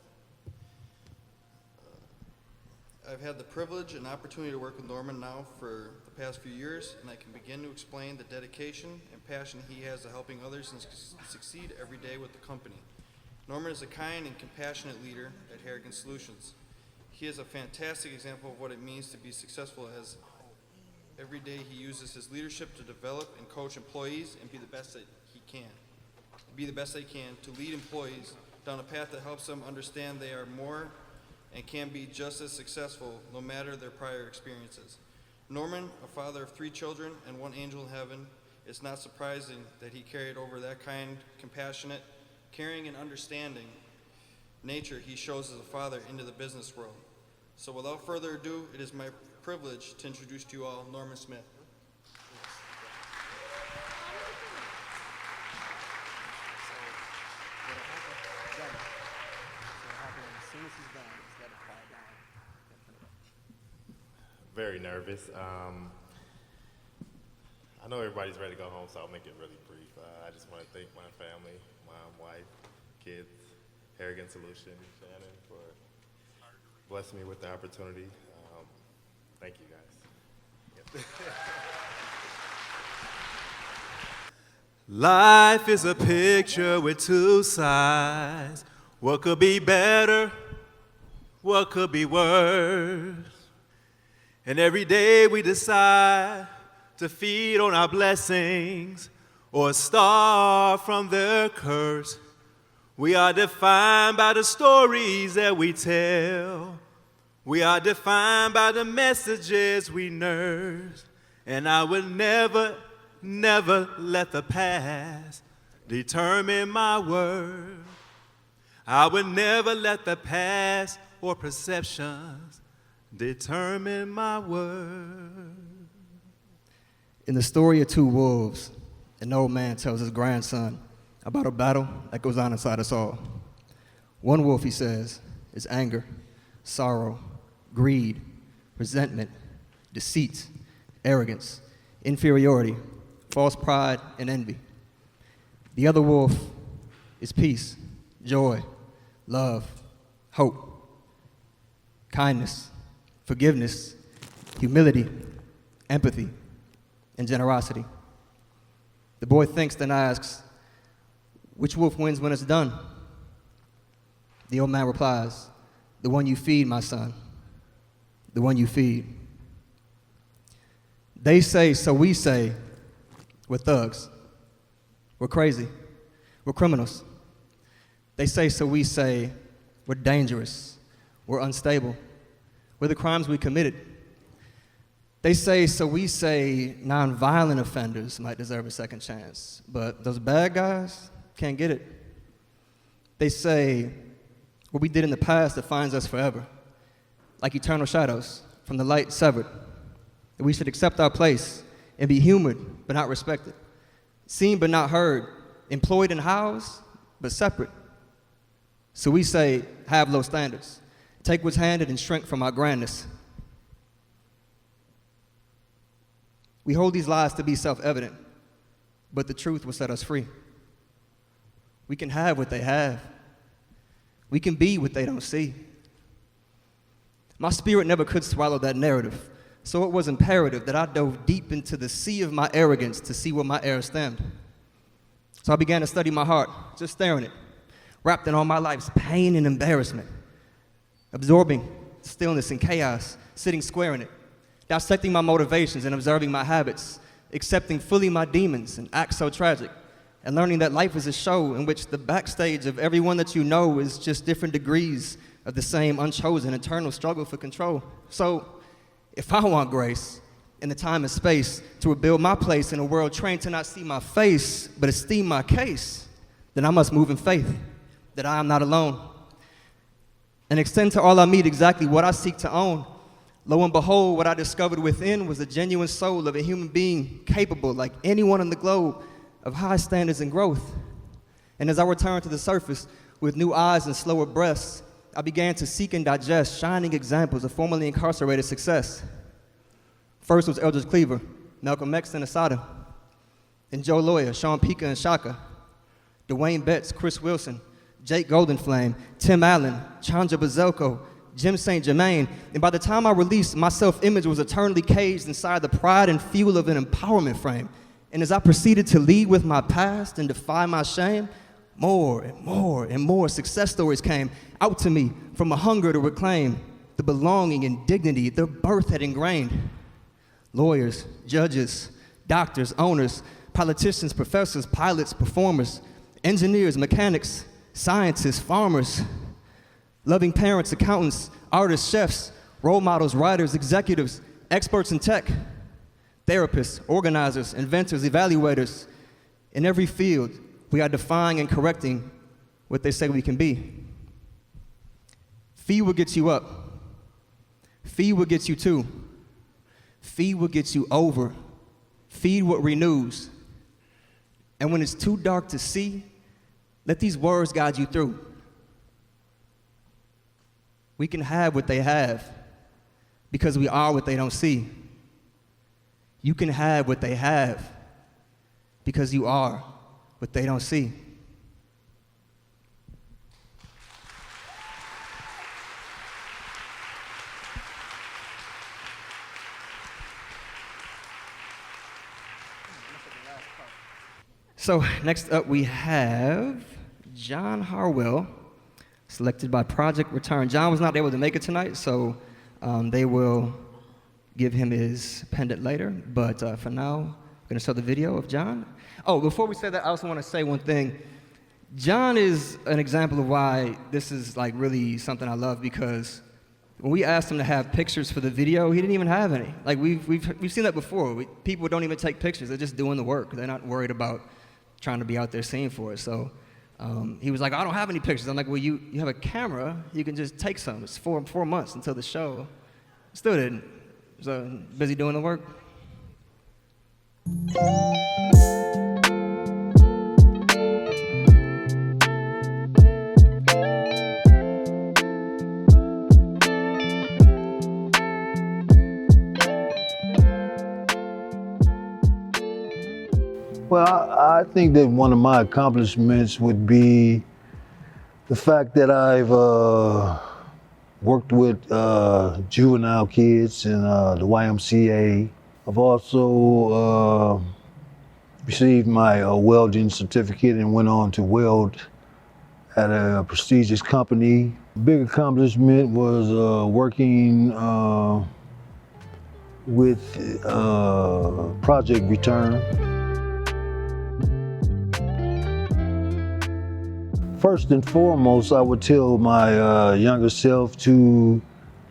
I've had the privilege and opportunity to work with Norman now for the past few years, and I can begin to explain the dedication and passion he has to helping others and succeed every day with the company. Norman is a kind and compassionate leader at Hair Against Solutions. He is a fantastic example of what it means to be successful, as every day he uses his leadership to develop and coach employees and be the best that he can. Be the best they can to lead employees down a path that helps them understand they are more and can be just as successful no matter their prior experiences. Norman, a father of 3 children and 1 angel in heaven, it's not surprising that he carried over that kind, compassionate, caring, and understanding nature he shows as a father into the business world. So without further ado, it is my privilege to introduce to you all Norman Smith. Very nervous. I know everybody's ready to go home, so I'll make it really brief. I just want to thank my family, mom, wife, kids, Hair Against Solution, Shannon, for blessing me with the opportunity. Thank you, guys. Life is a picture with 2 sides. What could be better? What could be worse? And every day we decide to feed on our blessings or starve from their curse. We are defined by the stories that we tell. We are defined by the messages we nurse. And I will never, never let the past determine my worth. I will never let the past or perceptions determine my worth. In the story of 2 wolves, an old man tells his grandson about a battle that goes on inside us all. One wolf, he says, is anger, sorrow, greed, resentment, deceit, arrogance, inferiority, false pride, and envy. The other wolf is peace, joy, love, hope, kindness, forgiveness, humility, empathy, and generosity. The boy thinks, then asks, which wolf wins when it's done? The old man replies, The one you feed, my son. The one you feed. They say, so we say, we're thugs. We're crazy. We're criminals. They say, so we say, we're dangerous. We're unstable. We're the crimes we committed. They say, so we say, nonviolent offenders might deserve a second chance, but those bad guys can't get it. They say, what we did in the past defines us forever, like eternal shadows from the light severed. That we should accept our place and be humored but not respected, seen but not heard, employed and housed but separate. So we say, have low standards, take what's handed and shrink from our grandness. We hold these lies to be self-evident, but the truth will set us free. We can have what they have. We can be what they don't see. My spirit never could swallow that narrative, so it was imperative that I dove deep into the sea of my arrogance to see where my error stemmed. So I began to study my heart, just staring it, wrapped in all my life's pain and embarrassment, absorbing stillness and chaos, sitting square in it, dissecting my motivations and observing my habits, accepting fully my demons and acts so tragic, and learning that life is a show in which the backstage of everyone that you know is just different degrees of the same unchosen eternal struggle for control. So if I want grace and the time and space to rebuild my place in a world trained to not see my face but esteem my case, then I must move in faith that I am not alone and extend to all I meet exactly what I seek to own. Lo and behold, what I discovered within was the genuine soul of a human being capable, like anyone on the globe, of high standards and growth. And as I returned to the surface with new eyes and slower breaths, I began to seek and digest shining examples of formerly incarcerated success. First was Eldridge Cleaver, Malcolm X and Asada, then Joe Lawyer, Sean Pika and Shaka, Dwayne Betts, Chris Wilson, Jake Goldenflame, Tim Allen, Chandra Bazelko, Jim St. Germain, and by the time I released, my self-image was eternally caged inside the pride and fuel of an empowerment frame. And as I proceeded to lead with my past and defy my shame, more and more and more success stories came out to me from a hunger to reclaim the belonging and dignity their birth had ingrained. Lawyers, judges, doctors, owners, politicians, professors, pilots, performers, engineers, mechanics, scientists, farmers, loving parents, accountants, artists, chefs, role models, writers, executives, experts in tech, therapists, organizers, inventors, evaluators. In every field, we are defying and correcting what they say we can be. Feed what gets you up. Feed what gets you to. Feed what gets you over. Feed what renews. And when it's too dark to see, let these words guide you through. We can have what they have because we are what they don't see. You can have what they have because you are what they don't see. So next up we have John Harwell, selected by Project Return. John was not able to make it tonight, so they will give him his pendant later. But for now, I'm going to show the video of John. Oh, before we say that, I also want to say one thing. John is an example of why this is like really something I love, because when we asked him to have pictures for the video, he didn't even have any. Like we've seen that before. People don't even take pictures. They're just doing the work. They're not worried about trying to be out there singing for us. So he was like, I don't have any pictures. I'm like, well, you have a camera. You can just take some. It's 4 months until the show. Still didn't. So busy doing the work. Well, I think that one of my accomplishments would be the fact that I've worked with juvenile kids in the YMCA. I've also received my welding certificate and went on to weld at a prestigious company. Big accomplishment was working with Project Return. First and foremost, I would tell my younger self to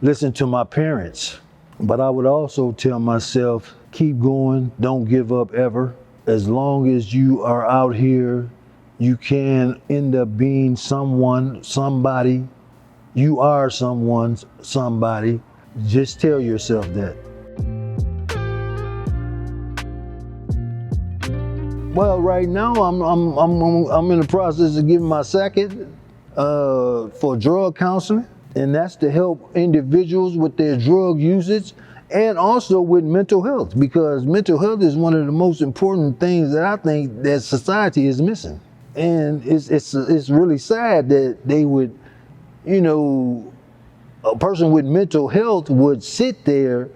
listen to my parents. But I would also tell myself, keep going, don't give up ever. As long as you are out here, you can end up being someone, somebody. You are someone, somebody. Just tell yourself that. Well, right now I'm in the process of getting my second for drug counseling, and that's to help individuals with their drug usage and also with mental health, because mental health is one of the most important things that I think that society is missing. And it's really sad that they would, you know, a person with mental health would sit there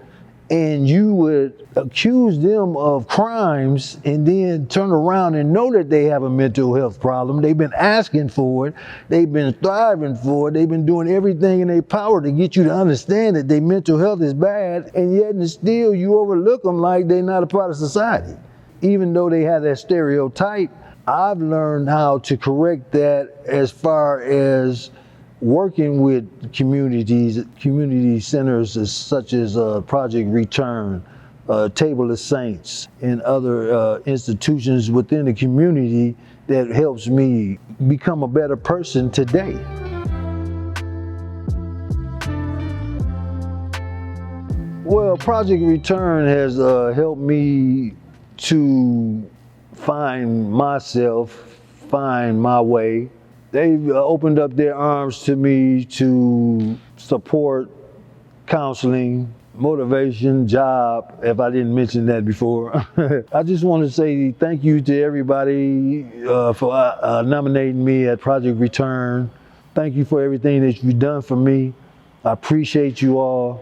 and you would accuse them of crimes and then turn around and know that they have a mental health problem. They've been asking for it. They've been striving for it. They've been doing everything in their power to get you to understand that their mental health is bad, and yet and still you overlook them like they're not a part of society. Even though they have that stereotype, I've learned how to correct that as far as working with community centers such as Project Return, Table of Saints, and other institutions within the community that helps me become a better person today. Well, Project Return has helped me to find myself, find my way. They've opened up their arms to me to support counseling, motivation, job, if I didn't mention that before. I just want to say thank you to everybody for nominating me at Project Return. Thank you for everything that you've done for me. I appreciate you all.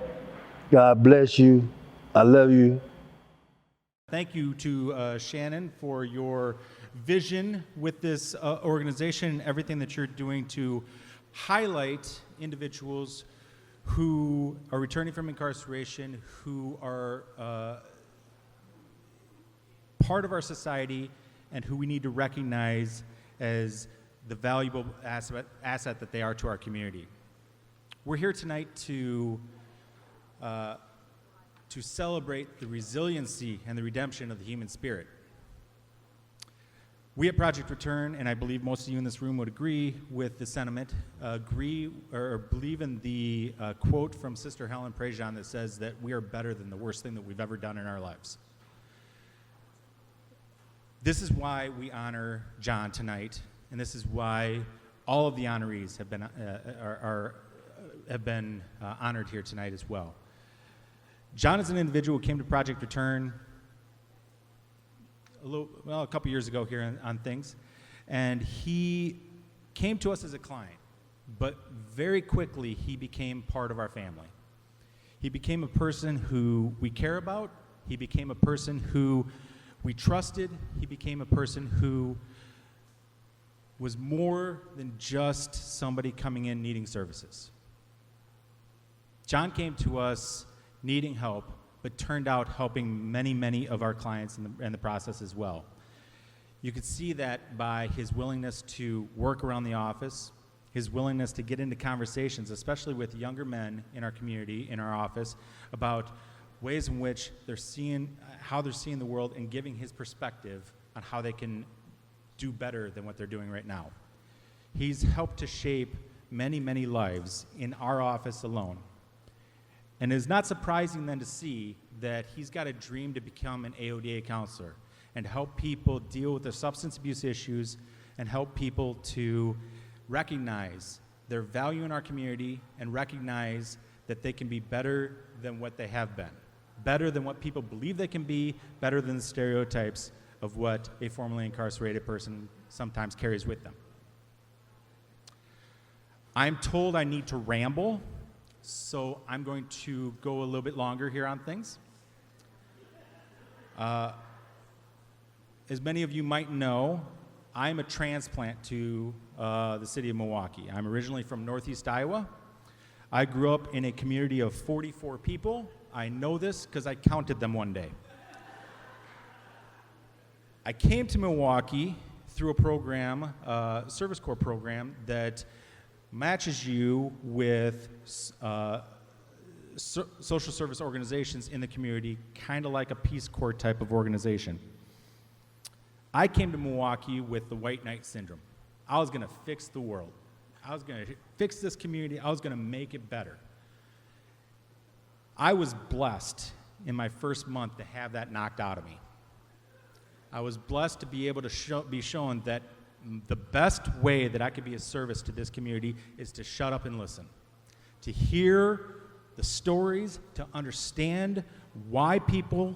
God bless you. I love you. Thank you to Shannon for your vision with this organization and everything that you're doing to highlight individuals who are returning from incarceration, who are part of our society, and who we need to recognize as the valuable asset that they are to our community. We're here tonight to celebrate the resiliency and the redemption of the human spirit. We at Project Return, and I believe most of you in this room would agree with the sentiment, believe in the quote from Sister Helen Prejean that says that we are better than the worst thing that we've ever done in our lives. This is why we honor John tonight, and this is why all of the honorees have been honored here tonight as well. John is an individual who came to Project Return a couple years ago here on things, and he came to us as a client, but very quickly he became part of our family. He became a person who we care about. He became a person who we trusted. He became a person who was more than just somebody coming in needing services. John came to us needing help, but turned out helping many, many of our clients in the process as well. You could see that by his willingness to work around the office, his willingness to get into conversations, especially with younger men in our community, in our office, about ways in which how they're seeing the world, and giving his perspective on how they can do better than what they're doing right now. He's helped to shape many, many lives in our office alone. And it's not surprising then to see that he's got a dream to become an AODA counselor and help people deal with their substance abuse issues and help people to recognize their value in our community and recognize that they can be better than what they have been, better than what people believe they can be, better than the stereotypes of what a formerly incarcerated person sometimes carries with them. I'm told I need to ramble, so I'm going to go a little bit longer here on things. As many of you might know, I'm a transplant to the city of Milwaukee. I'm originally from Northeast Iowa. I grew up in a community of 44 people. I know this because I counted them one day. I came to Milwaukee through a program, Service Corps program, that matches you with social service organizations in the community, kind of like a Peace Corps type of organization. I came to Milwaukee with the white knight syndrome. I was going to fix the world. I was going to fix this community. I was going to make it better. I was blessed in my first month to have that knocked out of me. I was blessed to be able to be shown that the best way that I could be of service to this community is to shut up and listen, to hear the stories, to understand why people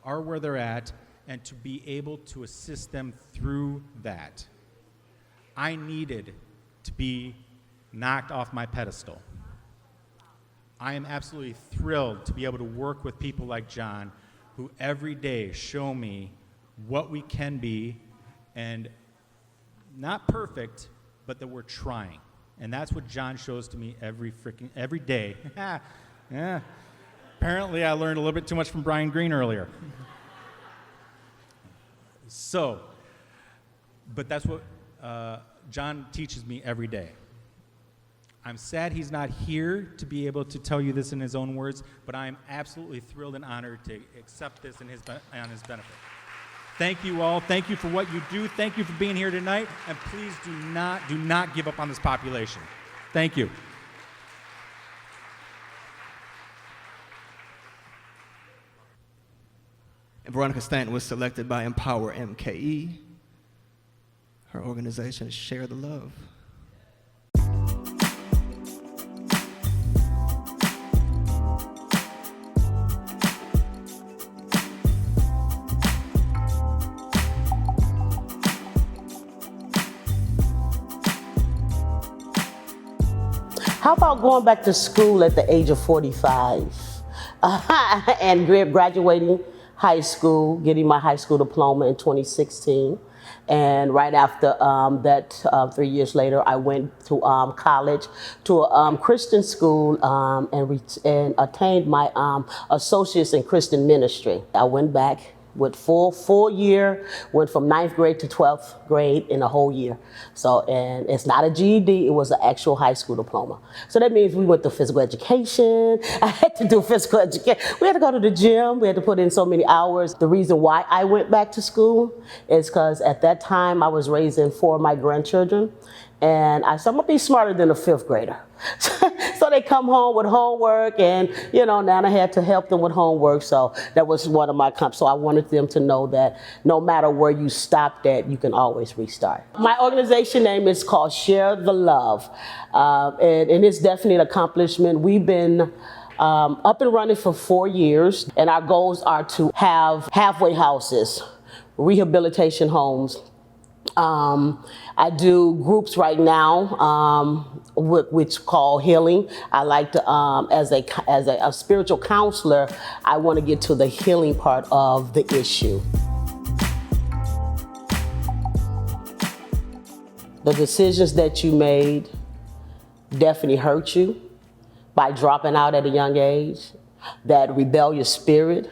are where they're at, and to be able to assist them through that. I needed to be knocked off my pedestal. I am absolutely thrilled to be able to work with people like John, who every day show me what we can be, and not perfect, but that we're trying. And that's what John shows to me every day. Yeah. Apparently I learned a little bit too much from Brian Greene earlier. So, but that's what John teaches me every day. I'm sad he's not here to be able to tell you this in his own words, but I'm absolutely thrilled and honored to accept this on his benefit. Thank you all. Thank you for what you do. Thank you for being here tonight. And please do not give up on this population. Thank you. And Veronica Stanton was selected by Empower MKE. Her organization is Share the Love. How about going back to school at the age of 45 and graduating high school, getting my high school diploma in 2016. And right after that, 3 years later, I went to college, to a Christian school, and attained my associates in Christian ministry. I went back with full year, went from 9th grade to 12th grade in a whole year. So, and it's not a GED, it was an actual high school diploma. So that means we went to physical education. I had to do physical education. We had to go to the gym, we had to put in so many hours. The reason why I went back to school is because at that time I was raising 4 of my grandchildren. And I said, I'm gonna be smarter than a 5th grader. So they come home with homework, and now I had to help them with homework. So that was one of my so I wanted them to know that no matter where you stopped at, you can always restart. My organization name is called Share the Love. And it's definitely an accomplishment. We've been up and running for 4 years, and our goals are to have halfway houses, rehabilitation homes. I do groups right now, which call healing. I like to, as a spiritual counselor, I want to get to the healing part of the issue. The decisions that you made definitely hurt you by dropping out at a young age. That rebellious spirit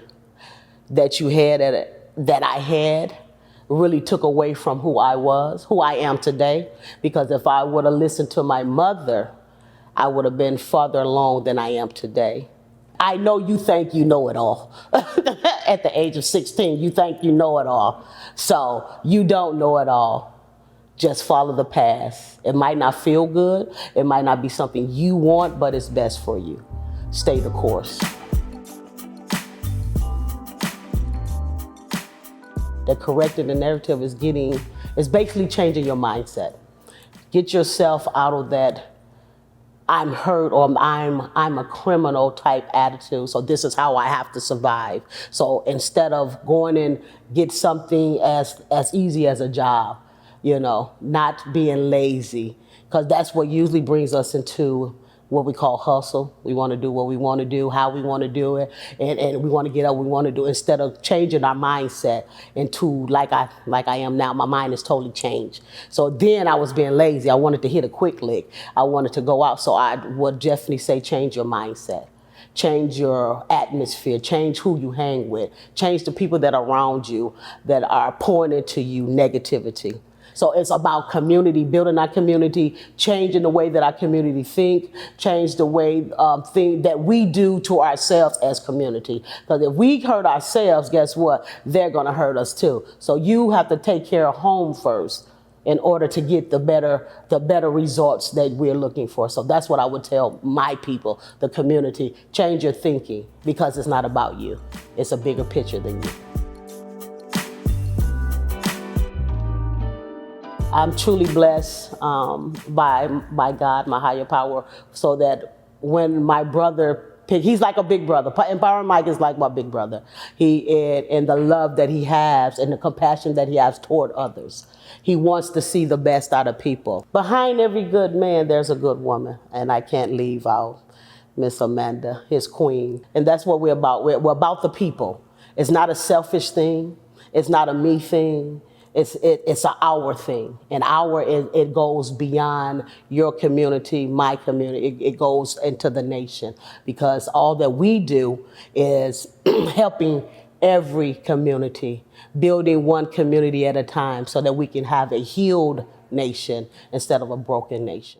that you had, that I had, really took away from who I was, who I am today. Because if I would have listened to my mother, I would have been further along than I am today. I know you think you know it all. At the age of 16, you think you know it all. So you don't know it all. Just follow the path. It might not feel good. It might not be something you want, but it's best for you. Stay the course. That correcting the narrative is basically changing your mindset. Get yourself out of that I'm hurt or I'm a criminal type attitude, so this is how I have to survive. So instead of going and get something as easy as a job, not being lazy, because that's what usually brings us into what we call hustle. We want to do what we want to do, how we want to do it, and we want to get up, we want to do it, instead of changing our mindset into like I am now. My mind is totally changed. So then I was being lazy. I wanted to hit a quick lick. I wanted to go out. So I would definitely say change your mindset. Change your atmosphere, change who you hang with, change the people that are around you that are pointing to you negativity. So it's about community, building our community, changing the way that our community think, change the way that we do to ourselves as community. Because if we hurt ourselves, guess what? They're gonna hurt us too. So you have to take care of home first in order to get the better results that we're looking for. So that's what I would tell my people, the community. Change your thinking, because it's not about you. It's a bigger picture than you. I'm truly blessed by God, my higher power, so that when my brother, he's like a big brother. Empowering Mike is like my big brother. And the love that he has and the compassion that he has toward others. He wants to see the best out of people. Behind every good man, there's a good woman. And I can't leave out Miss Amanda, his queen. And that's what we're about. We're about the people. It's not a selfish thing. It's not a me thing. It's an our thing, and it goes beyond your community, my community. It goes into the nation, because all that we do is helping every community, building one community at a time, so that we can have a healed nation instead of a broken nation.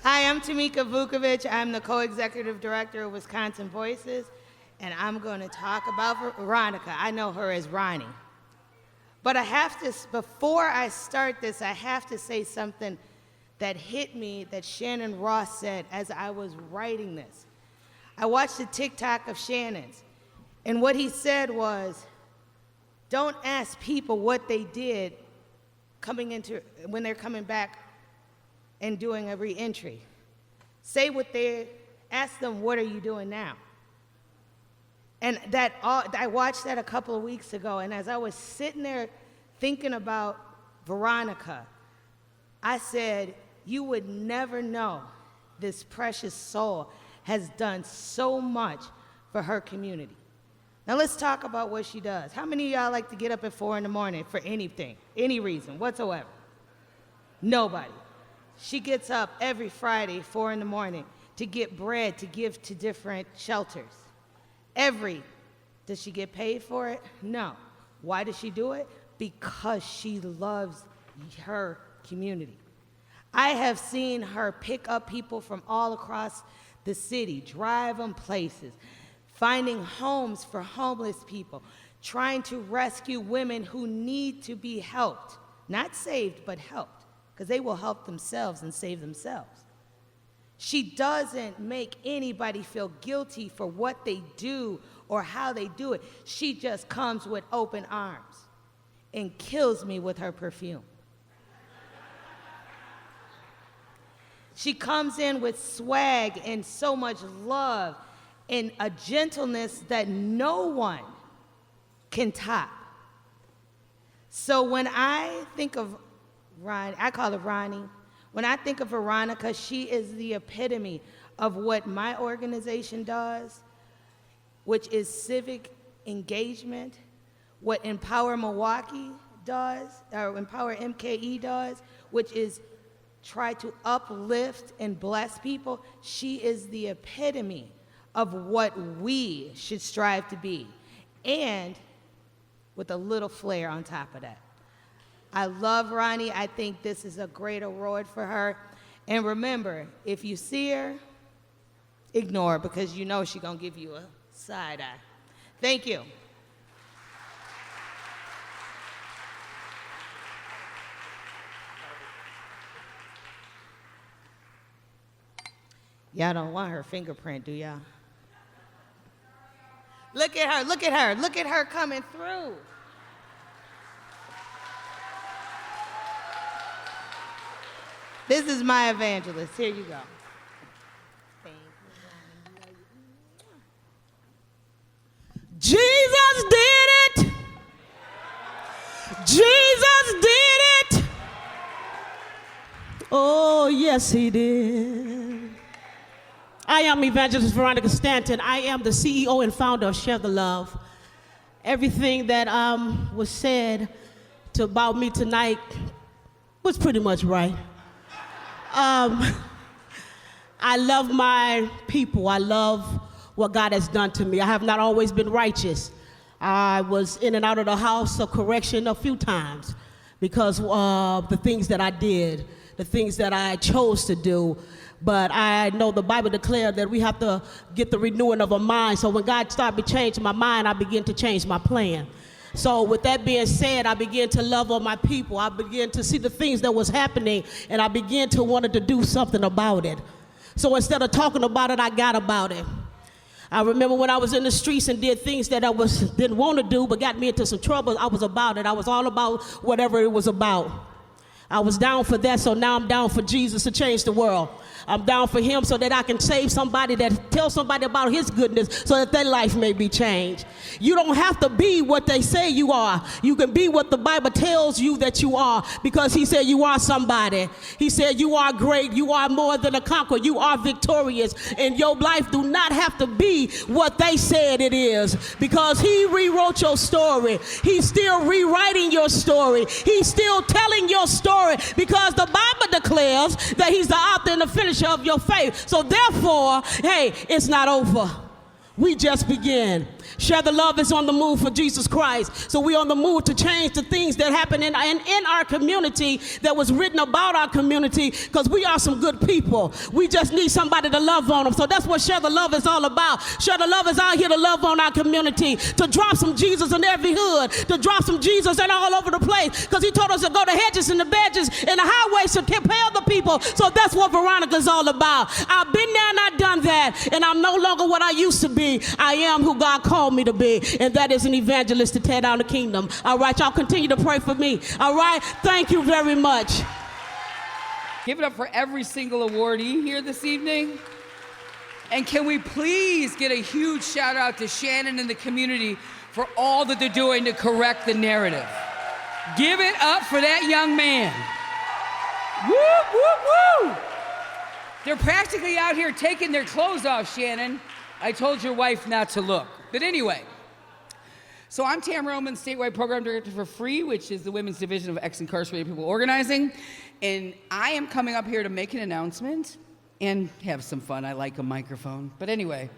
Hi, I'm Tamika Vukovic. I'm the co-executive director of Wisconsin Voices, and I'm going to talk about Veronica. I know her as Ronnie. But I have to, before I start this, I have to say something that hit me that Shannon Ross said as I was writing this. I watched a TikTok of Shannon's, and what he said was, don't ask people what they did when they're coming back and doing a re-entry. Ask them, what are you doing now? And I watched that a couple of weeks ago, and as I was sitting there thinking about Veronica, I said, you would never know this precious soul has done so much for her community. Now let's talk about what she does. How many of y'all like to get up at 4 in the morning for anything, any reason whatsoever? Nobody. She gets up every Friday, 4 in the morning, to get bread to give to different shelters. Does she get paid for it? No. Why does she do it? Because she loves her community. I have seen her pick up people from all across the city, drive them places, finding homes for homeless people, trying to rescue women who need to be helped. Not saved, but helped, because they will help themselves and save themselves. She doesn't make anybody feel guilty for what they do or how they do it. She just comes with open arms and kills me with her perfume. She comes in with swag and so much love and a gentleness that no one can top. So when I think of Ronnie, I call her Ronnie. When I think of Veronica, she is the epitome of what my organization does, which is civic engagement, what Empower Milwaukee does, or Empower MKE does, which is try to uplift and bless people. She is the epitome of what we should strive to be, and with a little flair on top of that. I love Ronnie. I think this is a great award for her. And remember, if you see her, ignore her, because you know she's going to give you a side eye. Thank you. Y'all don't want her fingerprint, do y'all? Look at her, look at her, look at her coming through. This is my evangelist. Here you go. Jesus did it. Jesus did it. Oh, yes, he did. I am Evangelist Veronica Stanton. I am the CEO and founder of Share the Love. Everything that was said about me tonight was pretty much right. I love my people. I love what God has done to me. I have not always been righteous. I was in and out of the house of correction a few times because of the things that I did, the things that I chose to do. But I know the Bible declared that we have to get the renewing of our mind. So when God started changing my mind, I began to change my plan. So with that being said, I began to love on my people. I began to see the things that was happening, and I began to want to do something about it. So instead of talking about it, I got about it. I remember when I was in the streets and did things that I didn't want to do, but got me into some trouble, I was about it. I was all about whatever it was about. I was down for that, so now I'm down for Jesus to change the world. I'm down for him so that I can save somebody, that tell somebody about his goodness so that their life may be changed. You don't have to be what they say you are. You can be what the Bible tells you that you are, because he said you are somebody. He said you are great. You are more than a conqueror. You are victorious. And your life do not have to be what they said it is, because he rewrote your story. He's still rewriting your story. He's still telling your story, because the Bible declares that he's the author and the finisher of your faith. So therefore, hey, it's not over. We just begin. Share the Love is on the move for Jesus Christ. So we're on the move to change the things that happen in our community, that was written about our community, because we are some good people. We just need somebody to love on them. So that's what Share the Love is all about. Share the Love is out here to love on our community, to drop some Jesus in every hood, to drop some Jesus and all over the place, because he told us to go to hedges and the badges and the highways to compel the people. So that's what Veronica's all about. I've been there and I've done that, and I'm no longer what I used to be. I am who God called me to be, and that is an evangelist to tear down the kingdom. All right, y'all continue to pray for me. All right, thank you very much. Give it up for every single awardee here this evening. And can we please get a huge shout out to Shannon and the community for all that they're doing to correct the narrative. Give it up for that young man. Whoop, whoop, whoop. They're practically out here taking their clothes off, Shannon. I told your wife not to look. But anyway, so I'm Tam Roman, Statewide Program Director for FREE, which is the Women's Division of Ex-Incarcerated People Organizing. And I am coming up here to make an announcement and have some fun. I like a microphone. But anyway,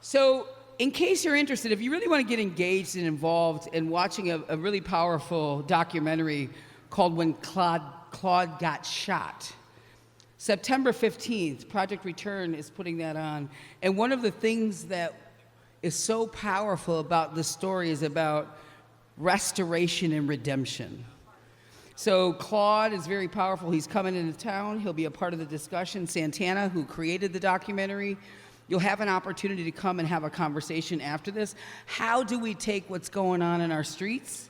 so in case you're interested, if you really want to get engaged and involved in watching a really powerful documentary called When Claude Got Shot, September 15th, Project Return is putting that on. And one of the things that is so powerful about this story is about restoration and redemption. So Claude is very powerful. He's coming into town. He'll be a part of the discussion. Santana, who created the documentary, you'll have an opportunity to come and have a conversation after this. How do we take what's going on in our streets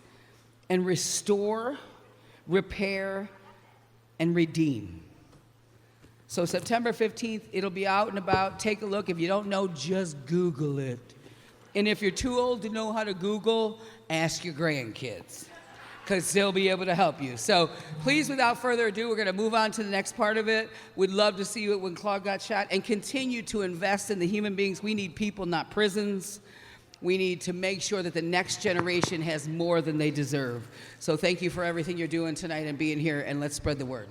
and restore, repair, and redeem? So September 15th, it'll be out and about. Take a look. If you don't know, just Google it. And if you're too old to know how to Google, ask your grandkids, because they'll be able to help you. So please, without further ado, we're going to move on to the next part of it. We'd love to see you When Claude Got Shot, and continue to invest in the human beings. We need people, not prisons. We need to make sure that the next generation has more than they deserve. So thank you for everything you're doing tonight and being here, and let's spread the word.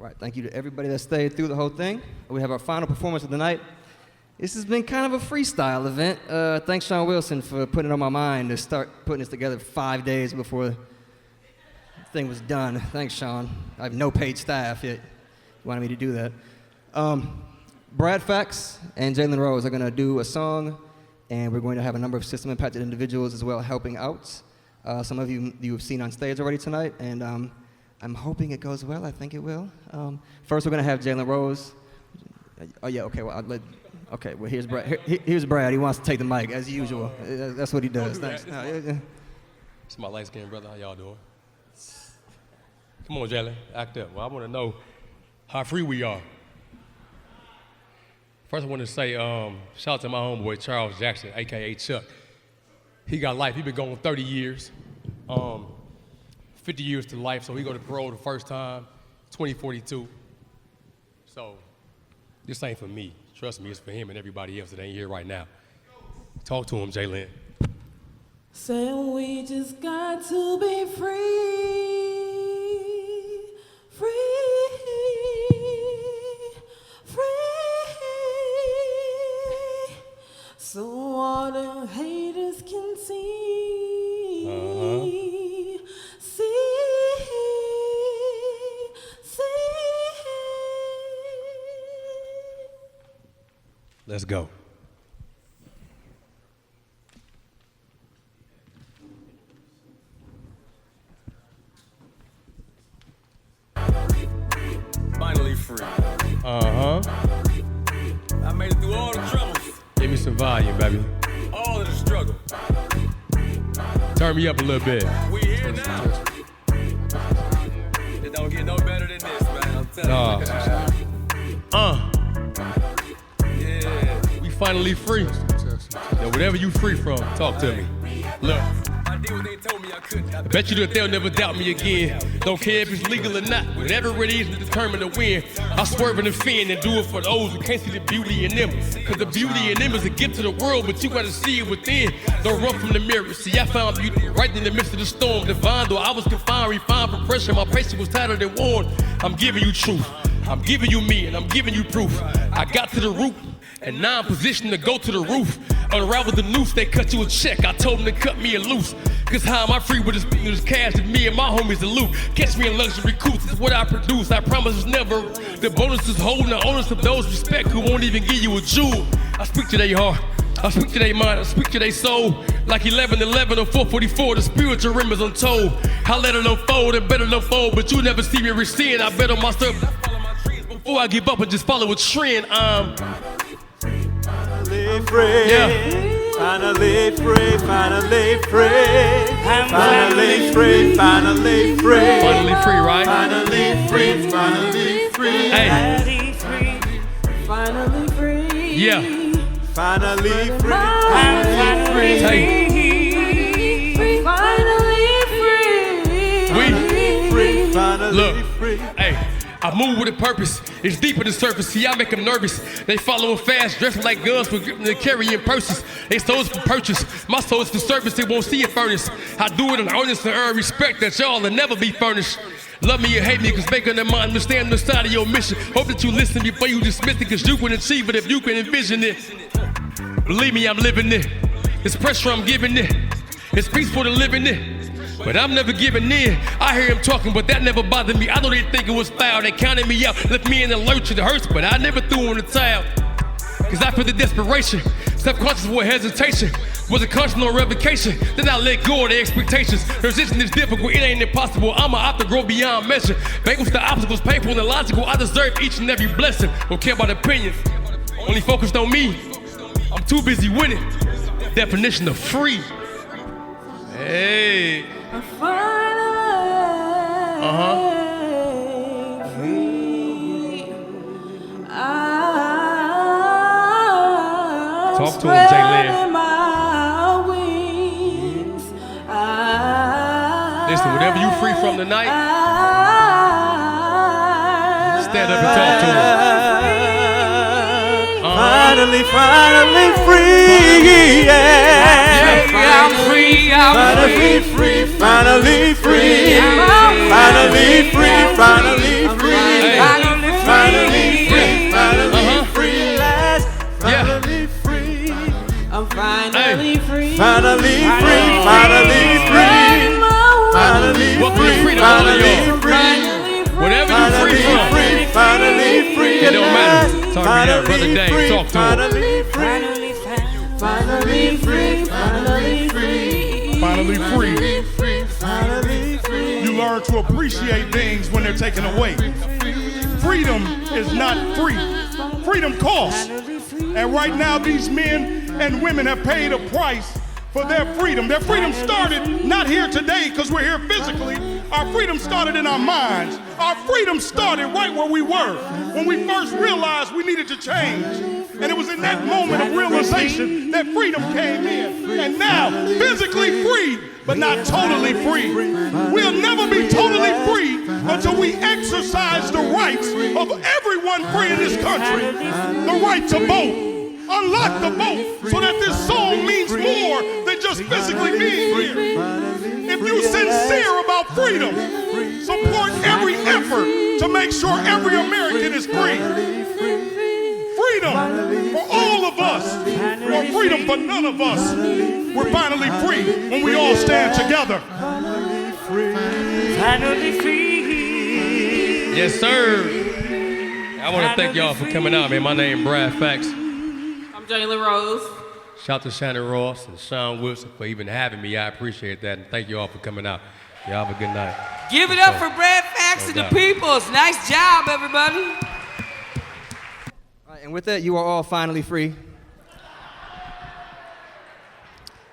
Right, thank you to everybody that stayed through the whole thing. We have our final performance of the night. This has been kind of a freestyle event. Thanks, Sean Wilson, for putting it on my mind to start putting this together 5 days before the thing was done. Thanks, Sean. I have no paid staff yet. You wanted me to do that. Brad Fax and Jalen Rose are going to do a song, and we're going to have a number of system-impacted individuals as well helping out. Some of you have seen on stage already tonight, and I'm hoping it goes well. I think it will. First, we're going to have Jalen Rose. Oh, yeah, okay. Well, here's Brad. Here's Brad. He wants to take the mic, as usual. That's what he does. Thanks. It's my light-skinned brother. How y'all doing? Come on, Jalen. Act up. Well, I want to know how free we are. First, I want to say shout out to my homeboy, Charles Jackson, a.k.a. Chuck. He got life. He been gone 30 years. 50 years to life, so he go to parole the first time, 2042. So this ain't for me. Trust me, it's for him and everybody else that ain't here right now. Talk to him, Jalen. Saying we just got to be free, free, free, so all the haters can see, see. Let's go. Finally free. I made it through all the troubles. Give me some volume, baby. All of the struggle. Turn me up a little bit. We here now. It don't get no better than this, man. I'm telling you. Yeah. We finally free. Yo, whatever you free from, talk to me. Look. I did what they told me I couldn't. I bet you that they'll never doubt me again. Don't care if it's legal or not. Whatever it is to determine to win. I swerve and offend and do it for those who can't see the beauty in them. Cause the beauty in them is a gift to the world, but you gotta see it within. Don't run from the mirror. See, I found beauty right in the midst of the storm. Divine, though I was confined, refined for pressure. My patience was tighter than worn. I'm giving you truth. I'm giving you me and I'm giving you proof. I got to the root. And now I'm positioned to go to the roof. Unravel the noose, they cut you a check. I told them to cut me a loose. Cause how am I free with this cash and me and my homies aloof? Catch me in luxury coops, it's what I produce. I promise it's never. The bonus is holding the onus of those respect who won't even give you a jewel. I speak to their heart, I speak to their mind, I speak to their soul. Like 11:11 or 4:44, the spiritual rim is untold. I let it unfold and better unfold, but you never see me recede. I bet on myself before I give up and just follow a trend. Finally free, finally free, finally free, finally free, finally free, finally free, right? Finally free, finally free, hey, finally free, yeah, finally free, finally free, finally free, finally look, free. Hey. I move with a purpose. It's deeper than surface. See, I make them nervous. They following fast, dressing like guns for gripping and carrying purses. They souls for purchase. My soul's for service. They won't see it furnished. I do it in earnest and earn respect that y'all will never be furnished. Love me or hate me, cause making them understand the side of your mission. Hope that you listen before you dismiss it, cause you can achieve it if you can envision it. Believe me, I'm living it. It's pressure, I'm giving it. It's peaceful to live in it. But I'm never giving in. I hear him talking, but that never bothered me. I know they think it was foul. They counted me out, left me in the lurch. It hurts, but I never threw in the towel. Cause I feel the desperation. Self-conscious with hesitation. Was it conscious or revocation? Then I let go of the expectations. Transition is difficult, it ain't impossible. I'ma opt to grow beyond measure. Vanquish the obstacles, painful and illogical. I deserve each and every blessing. Don't care about opinions. Only focused on me. I'm too busy winning. Definition of free. Hey. Talk to him, Jalen. Listen, whatever you free from tonight, stand up and talk to him. Finally, finally free, yeah. I'm free, finally free, finally free, finally free, finally free, finally free, finally free, last, finally free. I'm finally free, finally free, finally free, finally free, finally free. Whatever you free from, finally free, it don't matter. Talk to me, Brother Dave. Talk to him. Finally free, finally free, finally free. Finally free. You learn to appreciate things when they're taken away. Freedom is not free. Freedom costs. And right now, these men and women have paid a price for their freedom. Their freedom started not here today because we're here physically. Our freedom started in our minds. Our freedom started right where we were when we first realized we needed to change. And it was in that moment of realization that freedom came in. And now, physically free, but not totally free. We'll never be totally free until we exercise the rights of everyone free in this country. The right to vote. Unlock the vote so that this song means more than just physically being here. If you're sincere about freedom, support every effort to make sure every American is free. Freedom for all of us, or freedom for none of us. We're finally free when we all stand together. Finally free. Yes, sir. I want to thank y'all for coming out, man. My name is Brad Fax. I'm Jayla Rose. Shout to Shannon Ross and Sean Wilson for even having me. I appreciate that. And thank you all for coming out. Y'all have a good night. Give it up for Brad Fax and the peoples. Nice job, everybody. All right, and with that, you are all finally free.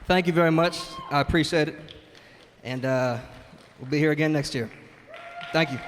Thank you very much. I appreciate it. And we'll be here again next year. Thank you.